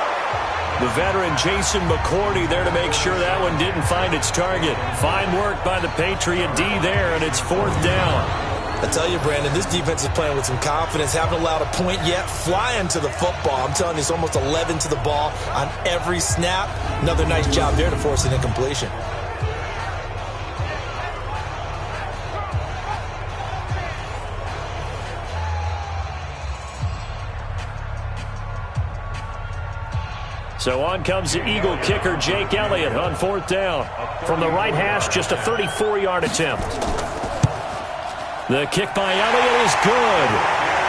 The veteran Jason McCourty there to make sure that one didn't find its target. Fine work by the Patriot D there, and it's 4th down. I tell you, Brandon, this defense is playing with some confidence. Haven't allowed a point yet. Flying to the football. I'm telling you, it's almost 11 to the ball on every snap. Another nice job there to force an incompletion. So on comes the Eagle kicker, Jake Elliott, on 4th down. From the right hash, just a 34-yard attempt. The kick by Elliott is good.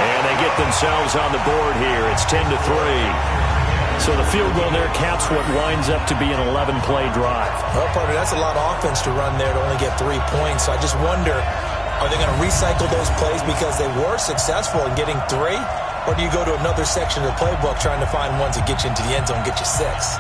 And they get themselves on the board here. It's 10-3. So the field goal there caps what winds up to be an 11-play drive. Well, partner, that's a lot of offense to run there to only get 3 points. So I just wonder, are they going to recycle those plays because they were successful in getting 3? Or do you go to another section of the playbook trying to find ones that get you into the end zone, get you 6?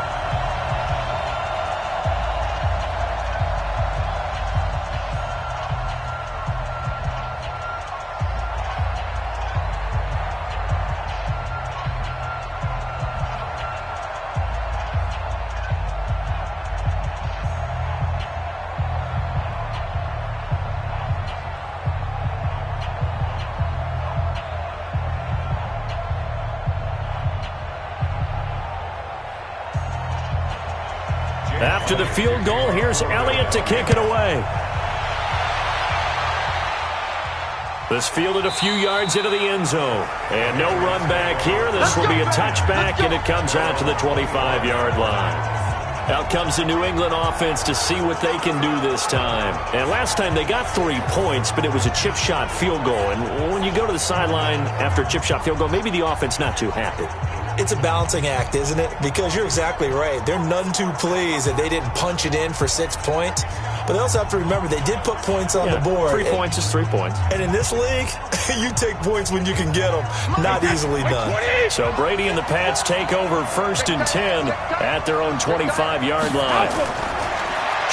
After the field goal, here's Elliott to kick it away. This fielded a few yards into the end zone. And no run back here. This will be a touchback, and it comes out to the 25-yard line. Out comes the New England offense to see what they can do this time. And last time they got 3 points, but it was a chip shot field goal. And when you go to the sideline after a chip shot field goal, maybe the offense not too happy. It's a balancing act, isn't it? Because you're exactly right. They're none too pleased that they didn't punch it in for 6 points. But they also have to remember they did put points on the board. 3 points is 3 points. And in this league, you take points when you can get them. Not easily done. So Brady and the Pats take over 1st and 10 at their own 25-yard line.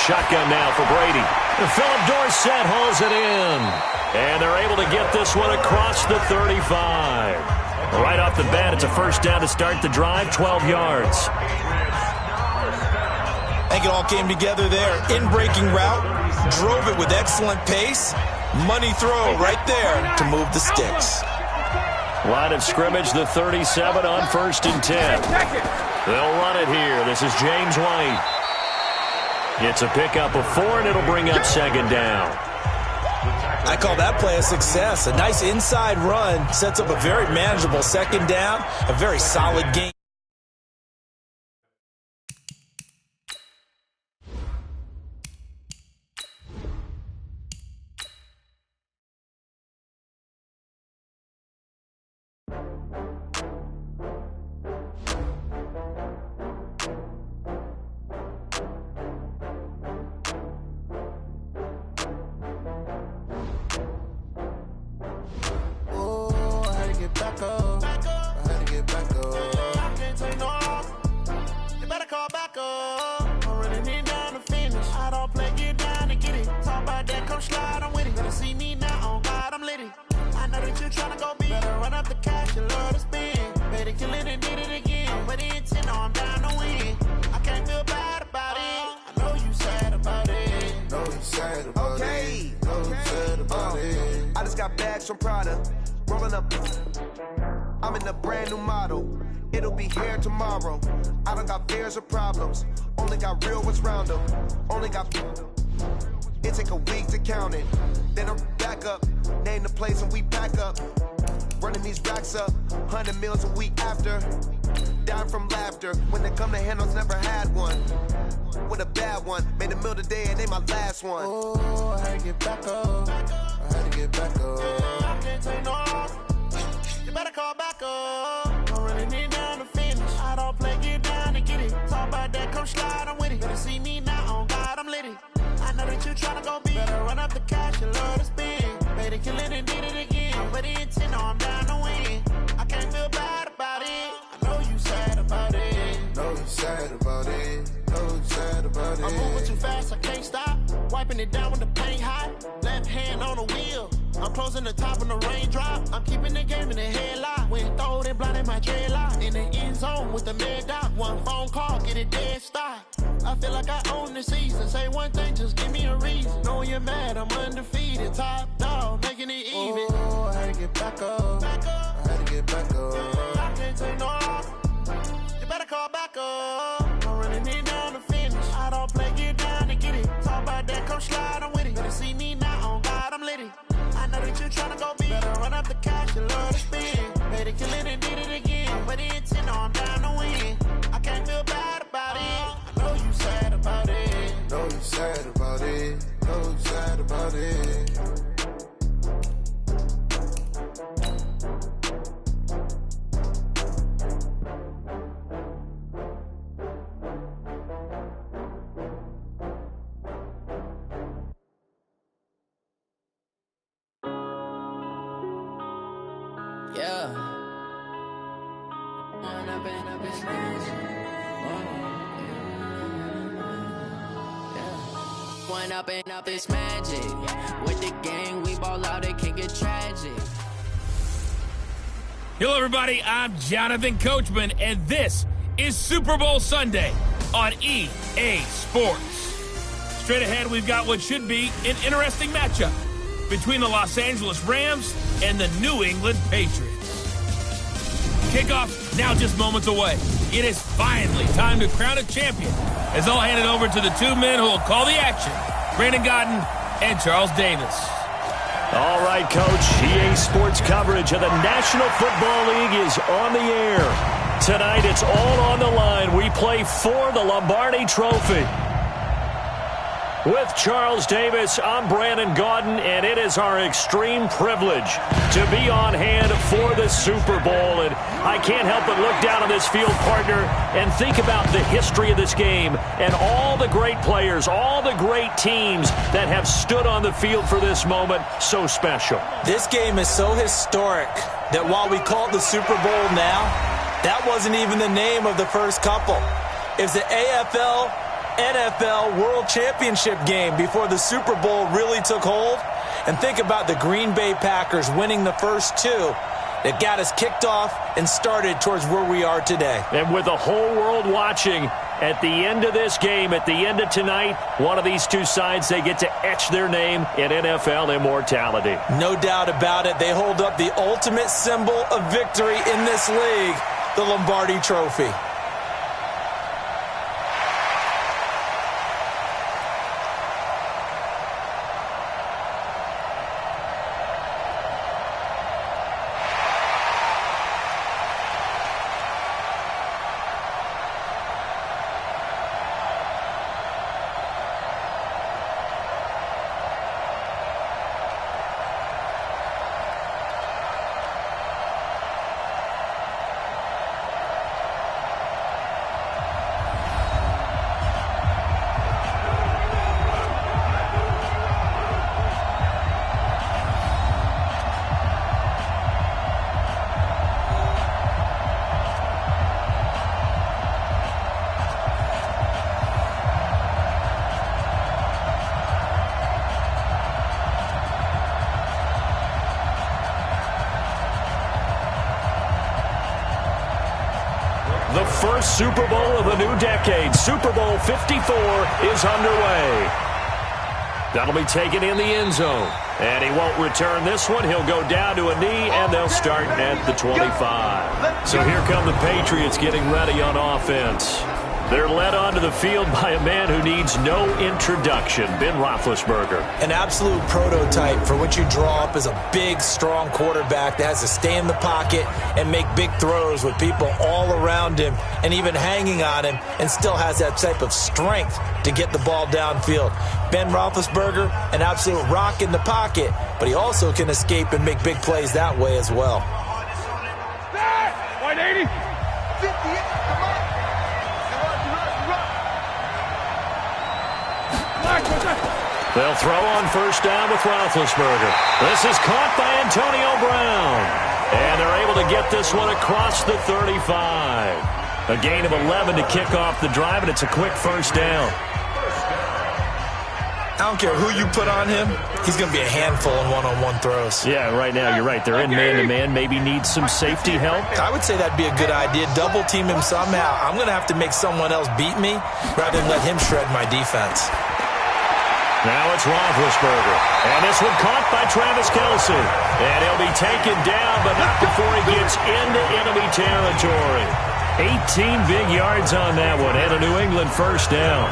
Shotgun now for Brady. And Philip Dorsett hauls it in. And they're able to get this one across the 35. Right off the bat, it's a 1st down to start the drive, 12 yards. I think it all came together there. In-breaking route, drove it with excellent pace. Money throw right there to move the sticks. Line of scrimmage, the 37 on 1st and 10. They'll run it here. This is James White. It's a pickup of 4, and it'll bring up 2nd down. I call that play a success. A nice inside run sets up a very manageable 2nd down, a very solid game. From Prada, rolling up. I'm in a brand new model. It'll be here tomorrow. I don't got fears or problems. Only got real ones round them. Only got. take a week to count it. Then I'm back up, name the place and we pack up. Running these racks up, 100 meals a week after. Dying from laughter, when they come to handles, never had one. With a bad one, made a meal today and they my last one. Oh, I had to get back up, I had to get back up. I can't take no loss, you better call back up. I'm running it down to finish, I don't play, get down to get it. Talk about that, come slide, I'm with it. Better see me now, on God, I'm litty. I know that you tryna go big, better run up the cash, you love to spend. Better kill it and did it again. I'm ready in 10, no, I'm down to win. I can't feel bad about it. I know you sad about it. Know you sad about it. Know you sad about it. I'm moving too fast, I can't stop. Wiping it down when the paint hot. Left hand on the wheel. I'm closing the top when the raindrop. I'm keeping the game in the headlock. When throwed and blinded my dreadlock. In the end zone with the mad dot. One phone call, get it dead stop. I feel like I own the season. Say one thing, just give me a reason. Knowing you're mad, I'm undefeated. Top dog, making it even. Oh, I had to get back up. I had to get back up. I can't take no loss. You better call back up. I'm running it down to finish. I don't play, get down to get it. Talk about that, come slide, I'm with it. Better see me now, on God, I'm litty. I know that you tryna go big. Better run up the cash, you love to spend. Better kill it and did it again. I'm ready in 10, no, I'm down to win. I can't feel bad about it. I know you sad about it. Know you sad about it. Know you sad about it. Yeah. One up and up is magic. With the gang, we ball out, it can get tragic. Hello, everybody. I'm Jonathan Coachman, and this is Super Bowl Sunday on EA Sports. Straight ahead, we've got what should be an interesting matchup between the Los Angeles Rams and the New England Patriots. Kickoff now just moments away. It is finally time to crown a champion, as I'll hand it over to the two men who will call the action, Brandon Godden and Charles Davis. All right, Coach. EA Sports coverage of the National Football League is on the air. Tonight, it's all on the line. We play for the Lombardi Trophy. With Charles Davis, I'm Brandon Godden, and it is our extreme privilege to be on hand for the Super Bowl. And I can't help but look down on this field, partner, and think about the history of this game and all the great players, all the great teams that have stood on the field for this moment. So special. This game is so historic that while we call it the Super Bowl now, that wasn't even the name of the first couple. It's the AFL NFL World Championship game before the Super Bowl really took hold. And think about the Green Bay Packers winning the first two that got us kicked off and started towards where we are today. And with the whole world watching, at the end of this game, at the end of tonight, one of these two sides, they get to etch their name in NFL immortality. No doubt about it. They hold up the ultimate symbol of victory in this league, the Lombardi Trophy. The first Super Bowl of the new decade, Super Bowl 54, is underway. That'll be taken in the end zone. And he won't return this one. He'll go down to a knee, and they'll start at the 25. So here come the Patriots getting ready on offense. They're led onto the field by a man who needs no introduction, Ben Roethlisberger. An absolute prototype for what you draw up as a big, strong quarterback that has to stay in the pocket and make big throws with people all around him and even hanging on him, and still has that type of strength to get the ball downfield. Ben Roethlisberger, an absolute rock in the pocket, but he also can escape and make big plays that way as well. 180. 50, come on. They'll throw on first down with Roethlisberger. This is caught by Antonio Brown. And they're able to get this one across the 35. A gain of 11 to kick off the drive, and it's a quick first down. I don't care who you put on him, he's going to be a handful in one-on-one throws. Yeah, right now, you're right. They're in man-to-man. Maybe need some safety help. I would say that'd be a good idea. Double team him somehow. I'm going to have to make someone else beat me rather than let him shred my defense. Now it's Roethlisberger. And this one caught by Travis Kelce. And he'll be taken down, but not before he gets into enemy territory. 18 big yards on that one, and a New England first down.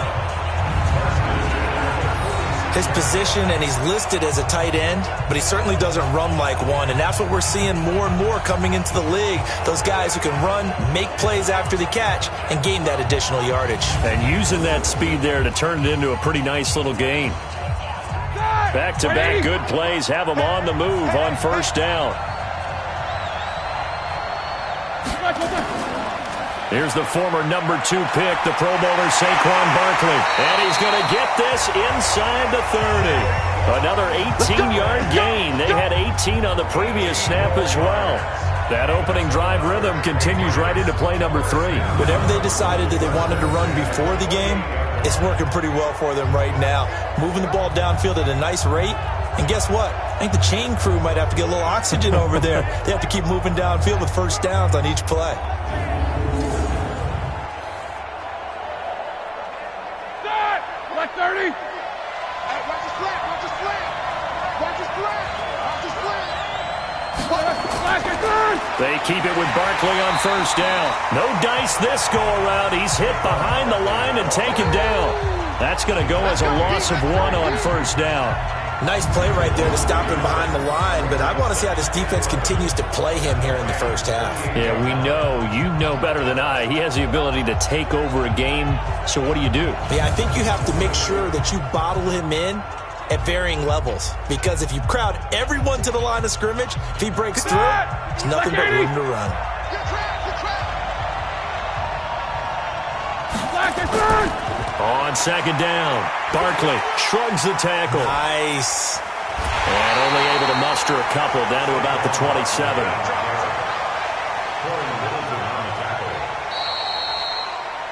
His position, and he's listed as a tight end, but he certainly doesn't run like one, and that's what we're seeing more and more coming into the league. Those guys who can run, make plays after the catch, and gain that additional yardage. And using that speed there to turn it into a pretty nice little gain. Back-to-back good plays have him on the move on first down. Here's the former number 2 pick, the Pro Bowler Saquon Barkley. And he's going to get this inside the 30. Another 18-yard gain. They had 18 on the previous snap as well. That opening drive rhythm continues right into play number 3. Whatever they decided that they wanted to run before the game, it's working pretty well for them right now. Moving the ball downfield at a nice rate. And guess what? I think the chain crew might have to get a little oxygen over there. They have to keep moving downfield with first downs on each play. Black 30. Watch his flat, watch his flat. Watch his flat, watch his flat. They keep it with Barkley on first down. No dice this go-around. He's hit behind the line and taken down. That's going to go as a loss of 1 on first down. Nice play right there to stop him behind the line, but I want to see how this defense continues to play him here in the first half. Yeah, we know. You know better than I. He has the ability to take over a game, so what do? Yeah, I think you have to make sure that you bottle him in at varying levels, because if you crowd everyone to the line of scrimmage, if he breaks through, there's nothing but room to run. On second down, Barkley shrugs the tackle. Nice. And only able to muster a couple down to about the 27.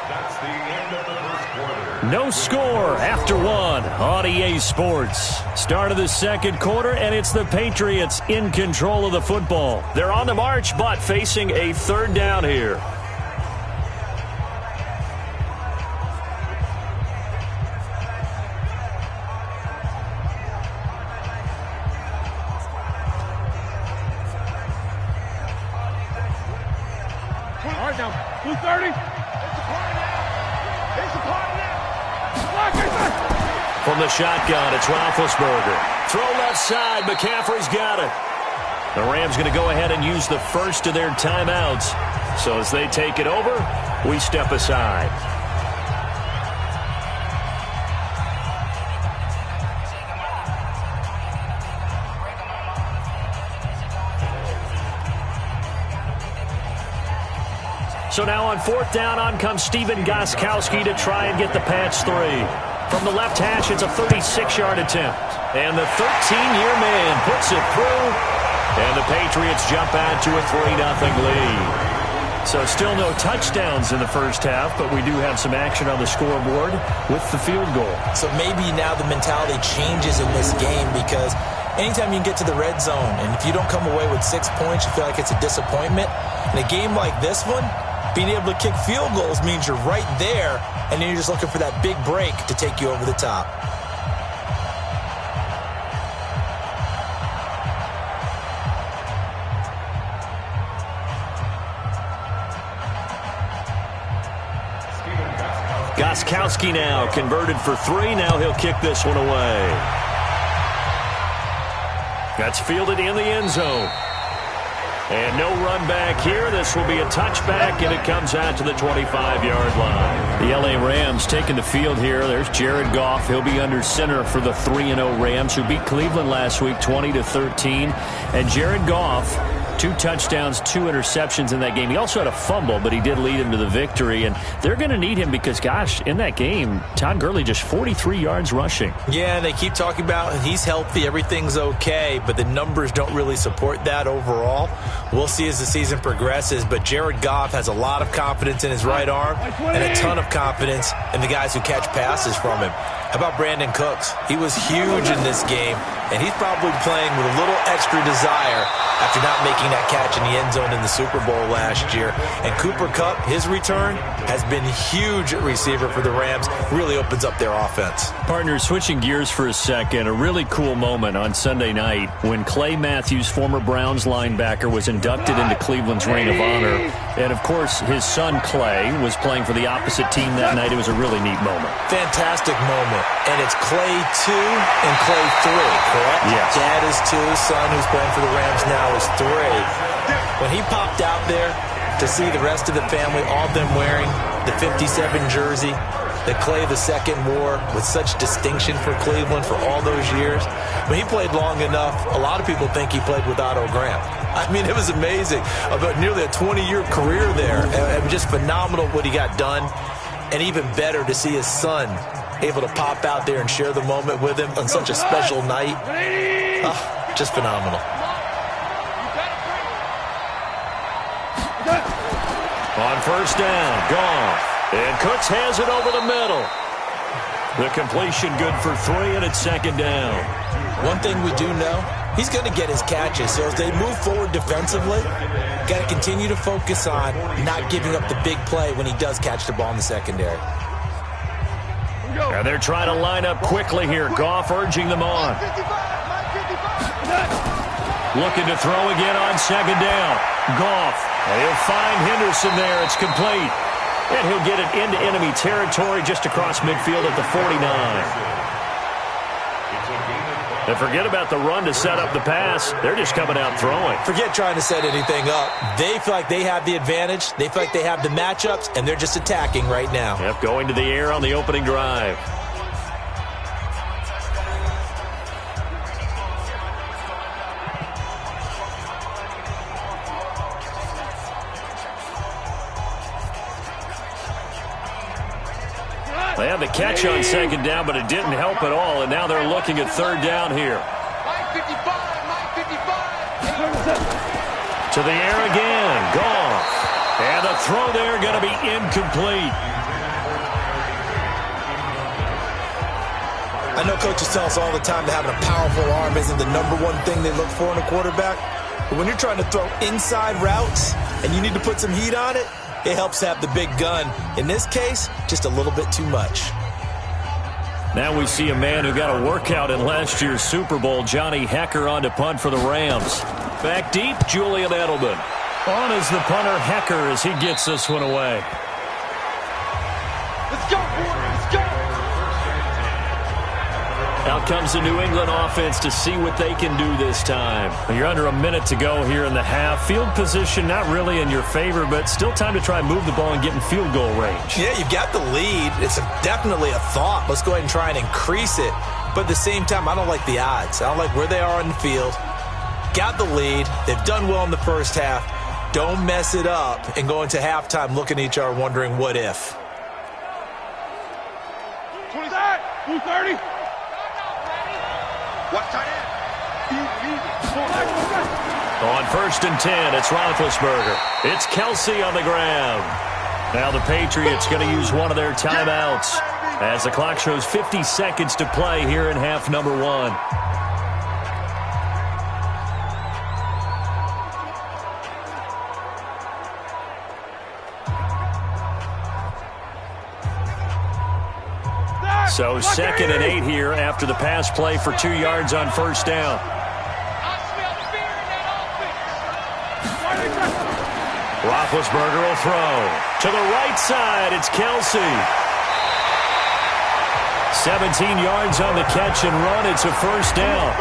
That's the end of the first quarter. No score after 1 on EA Sports. Start of the second quarter, and it's the Patriots in control of the football. They're on the march, but facing a third down here. Now, 230. It's a party now. It's a party now. From the shotgun, it's Roethlisberger. Throw left side. McCaffrey's got it. The Rams going to go ahead and use the first of their timeouts. So as they take it over, we step aside. So now on fourth down, on comes Steven Gostkowski to try and get the Pats 3. From the left hash, it's a 36-yard attempt. And the 13-year man puts it through. And the Patriots jump out to a 3-0 lead. So still no touchdowns in the first half, but we do have some action on the scoreboard with the field goal. So maybe now the mentality changes in this game, because anytime you can get to the red zone, and if you don't come away with 6 points, you feel like it's a disappointment. In a game like this one, being able to kick field goals means you're right there, and then you're just looking for that big break to take you over the top. Steven Gostkowski Gostkowski now converted for 3. Now he'll kick this one away. That's fielded in the end zone. And no run back here. This will be a touchback, and it comes out to the 25-yard line. The L.A. Rams taking the field here. There's Jared Goff. He'll be under center for the 3-0 Rams, who beat Cleveland last week 20-13. And Jared Goff, 2 touchdowns, 2 interceptions in that game. He also had a fumble, but he did lead him to the victory. And they're going to need him because, gosh, in that game, Todd Gurley just 43 yards rushing. Yeah, and they keep talking about he's healthy, everything's okay, but the numbers don't really support that overall. We'll see as the season progresses, but Jared Goff has a lot of confidence in his right arm and a ton of confidence in the guys who catch passes from him. How about Brandon Cooks? He was huge in this game, and he's probably playing with a little extra desire after not making that catch in the end zone in the Super Bowl last year. And Cooper Kupp, his return has been huge at receiver for the Rams. Really opens up their offense. Partners, switching gears for a second, a really cool moment on Sunday night when Clay Matthews, former Browns linebacker, was inducted into Cleveland's Ring of Honor. And, of course, his son Clay was playing for the opposite team that night. It was a really neat moment. Fantastic moment. And it's Clay 2 and Clay 3, correct? Yes. Dad is 2, son who's playing for the Rams now is 3. When he popped out there to see the rest of the family, all of them wearing the 57 jersey that Clay II wore with such distinction for Cleveland for all those years. When he played long enough, a lot of people think he played with Otto Graham. I mean, it was amazing. About nearly a 20-year career there. It was just phenomenal what he got done. And even better to see his son able to pop out there and share the moment with him on such a special night. Oh, just phenomenal. On first down, Goff. And Cooks has it over the middle. The completion good for 3, and it's second down. One thing we do know, he's going to get his catches. So as they move forward defensively, got to continue to focus on not giving up the big play when he does catch the ball in the secondary. And they're trying to line up quickly here. Goff urging them on. Looking to throw again on second down. Goff. He'll find Henderson there. It's complete. And he'll get it into enemy territory just across midfield at the 49. And forget about the run to set up the pass. They're just coming out throwing. Forget trying to set anything up. They feel like they have the advantage. They feel like they have the matchups, and they're just attacking right now. Yep, going to the air on the opening drive. They had the catch on second down, but it didn't help at all, and now they're looking at third down here. To the air again. Goff. And the throw there going to be incomplete. I know coaches tell us all the time that having a powerful arm isn't the #1 thing they look for in a quarterback. But when you're trying to throw inside routes and you need to put some heat on it, it helps to have the big gun. In this case, just a little bit too much. Now we see a man who got a workout in last year's Super Bowl, Johnny Hekker, on to punt for the Rams. Back deep, Julian Edelman. On is the punter, Hekker, as he gets this one away. Let's go, boys. Let's go. Out comes the New England offense to see what they can do this time. You're under a minute to go here in the half. Field position not really in your favor, but still time to try and move the ball and get in field goal range. Yeah, you've got the lead. It's definitely a thought. Let's go ahead and try and increase it. But at the same time, I don't like the odds. I don't like where they are on the field. Got the lead. They've done well in the first half. Don't mess it up and go into halftime looking at each other wondering what if. 230. What tight end? On first and 10, it's Roethlisberger. It's Kelsey on the ground. Now the Patriots going to use one of their timeouts as the clock shows 50 seconds to play here in half number 1. So 2nd and 8 here after the pass play for 2 yards on first down. Roethlisberger will throw. To the right side, it's Kelsey. 17 yards on the catch and run. It's a first down.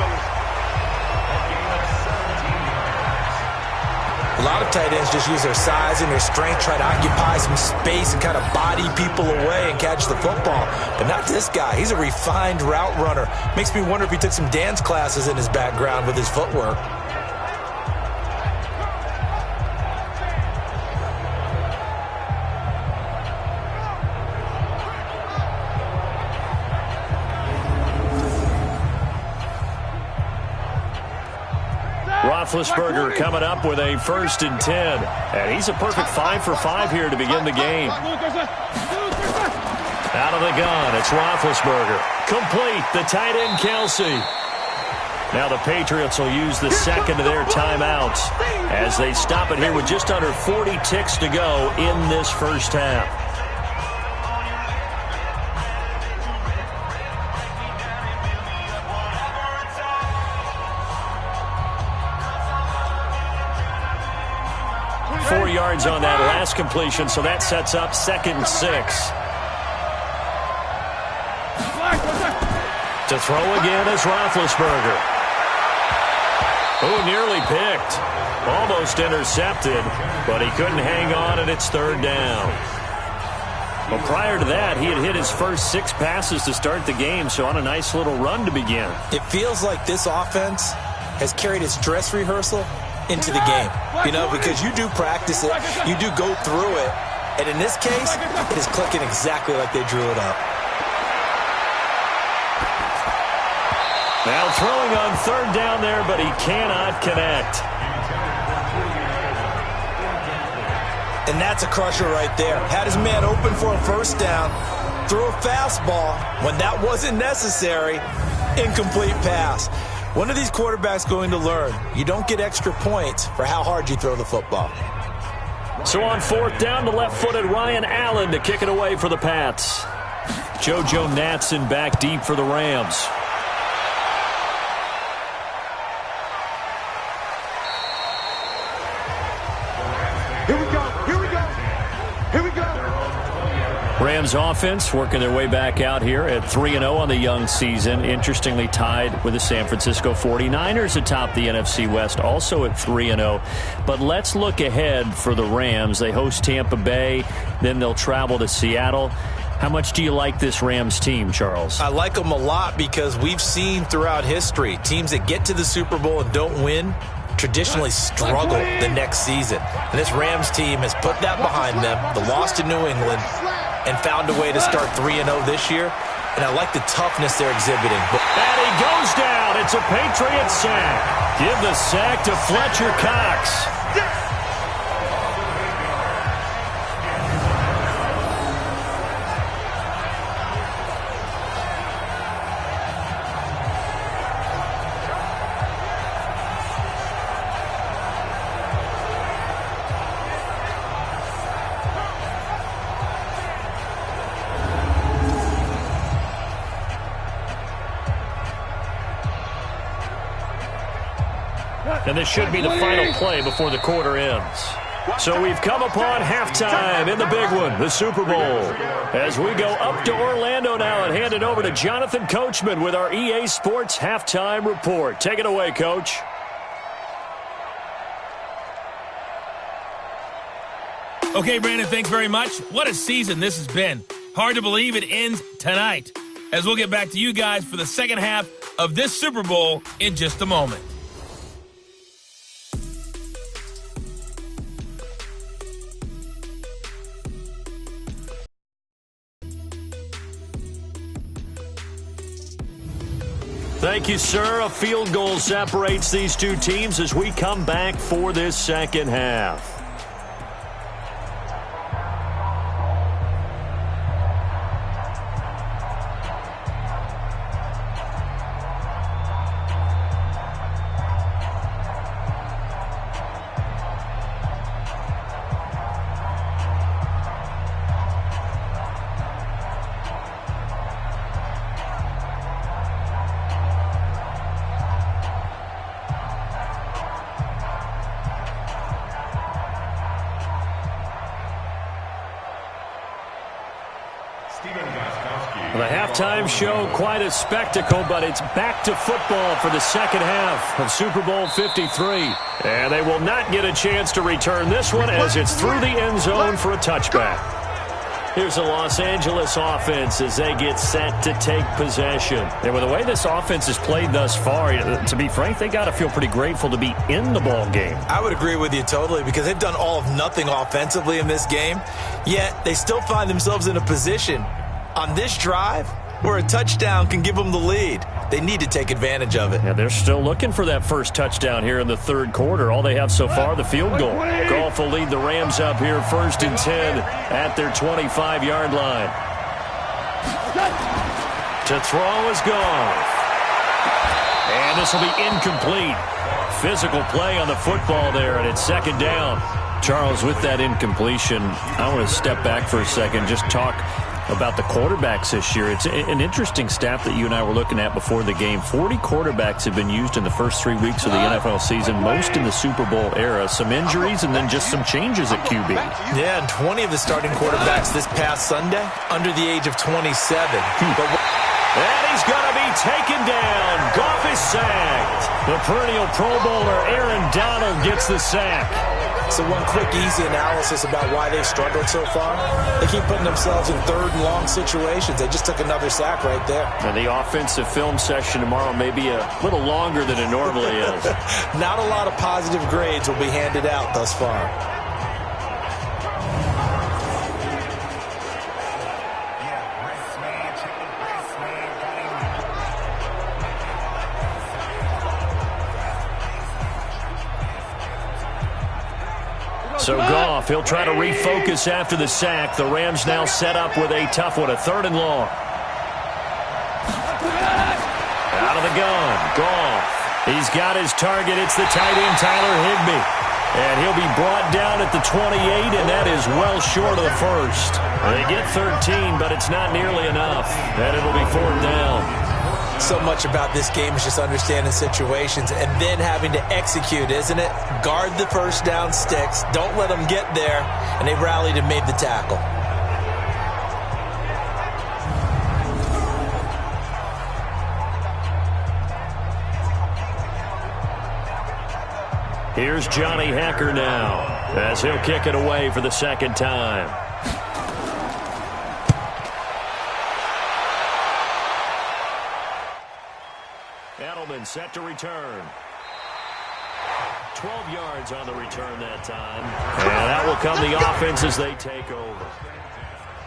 A lot of tight ends just use their size and their strength, try to occupy some space and kind of body people away and catch the football. But not this guy. He's a refined route runner. Makes me wonder if he took some dance classes in his background with his footwork. Roethlisberger coming up with a 1st and 10. And he's a perfect 5 for 5 here to begin the game. Out of the gun, it's Roethlisberger. Complete, the tight end Kelsey. Now the Patriots will use the second of their timeouts as they stop it here with just under 40 ticks to go in this first half. Yards on that last completion, so that sets up 2nd and 6. To throw again is Roethlisberger. Oh, nearly picked. Almost intercepted, but he couldn't hang on, and it's 3rd down. Well, prior to that, he had hit his first 6 passes to start the game, so on a nice little run to begin. It feels like this offense has carried its dress rehearsal into the game, you know, because you do practice it, you do go through it, and in this case, it is clicking exactly like they drew it up. Now throwing on 3rd down there, but he cannot connect. And that's a crusher right there. Had his man open for a 1st down, threw a fastball when that wasn't necessary, incomplete pass. One of these quarterbacks going to learn, you don't get extra points for how hard you throw the football. So on 4th down, the left-footed Ryan Allen to kick it away for the Pats. JoJo Natson back deep for the Rams. Here we go. Rams offense working their way back out here at 3-0 on the young season. Interestingly tied with the San Francisco 49ers atop the NFC West, also at 3-0. But let's look ahead for the Rams. They host Tampa Bay, then they'll travel to Seattle. How much do you like this Rams team, Charles? I like them a lot because we've seen throughout history teams that get to the Super Bowl and don't win traditionally struggle the next season. And this Rams team has put that behind them, the loss to New England, and found a way to start 3-0 this year. And I like the toughness they're exhibiting. And he goes down. It's a Patriot sack. Give the sack to Fletcher Cox. And this should be the final play before the quarter ends. So we've come upon halftime in the big one, the Super Bowl. As we go up to Orlando now and hand it over to Jonathan Coachman with our EA Sports Halftime Report. Take it away, Coach. Okay, Brandon, thanks very much. What a season this has been. Hard to believe it ends tonight, as we'll get back to you guys for the second half of this Super Bowl in just a moment. Thank you, sir. A field goal separates these two teams as we come back for this second half. The halftime show, quite a spectacle, but it's back to football for the second half of Super Bowl 53. And they will not get a chance to return this one as it's through the end zone for a touchback. Here's the Los Angeles offense as they get set to take possession. And with the way this offense has played thus far, to be frank, they got to feel pretty grateful to be in the ball game. I would agree with you totally because they've done all of nothing offensively in this game, yet they still find themselves in a position on this drive where a touchdown can give them the lead. They need to take advantage of it. Yeah, they're still looking for that first touchdown here in the third quarter. All they have so far, the field goal. Goff will lead the Rams up here 1st and 10 at their 25-yard line. To throw is Goff. And this will be incomplete. Physical play on the football there, and it's second down. Charles, with that incompletion, I want to step back for a second, just talk about the quarterbacks this year. It's an interesting stat that you and I were looking at before the game. 40 quarterbacks have been used in the first 3 weeks of the NFL season, most in the Super Bowl era. Some injuries and then just some changes at QB. Yeah, and 20 of the starting quarterbacks this past Sunday under the age of 27. And he's going to be taken down. Goff is sacked. The perennial Pro Bowler Aaron Donald gets the sack. So one quick, easy analysis about why they've struggled so far. They keep putting themselves in third and long situations. They just took another sack right there. And the offensive film session tomorrow may be a little longer than it normally is. Not a lot of positive grades will be handed out thus far. So Goff, he'll try to refocus after the sack. The Rams now set up with a tough one, a 3rd and long. Out of the gun, Goff. He's got his target. It's the tight end, Tyler Higbee. And he'll be brought down at the 28, and that is well short of the first. They get 13, but it's not nearly enough. And it'll be 4th down. So much about this game is just understanding situations and then having to execute, isn't it? Guard the first down sticks. Don't let them get there. And they rallied and made the tackle. Here's Johnny Hacker now as he'll kick it away for the second time. Edelman set to return. 12 yards on the return that time. And that will come the offense as they take over.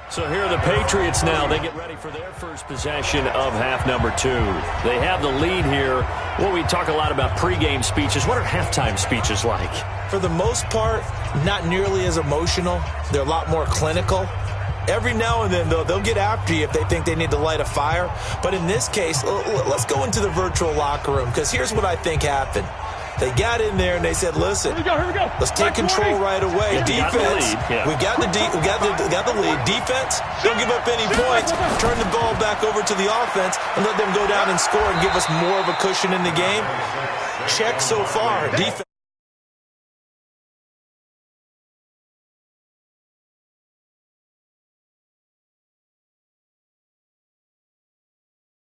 So here are the Patriots now. They get ready for their first possession of half number 2. They have the lead here. Well, we talk a lot about pregame speeches. What are halftime speeches like? For the most part, not nearly as emotional. They're a lot more clinical. Every now and then, though, they'll get after you if they think they need to light a fire. But in this case, let's go into the virtual locker room, because here's what I think happened. They got in there and they said, listen, here we go. Let's take control right away. Defense, we got the lead. Defense, don't give up any points. Turn the ball back over to the offense and let them go down and score and give us more of a cushion in the game. Check so far. Defense.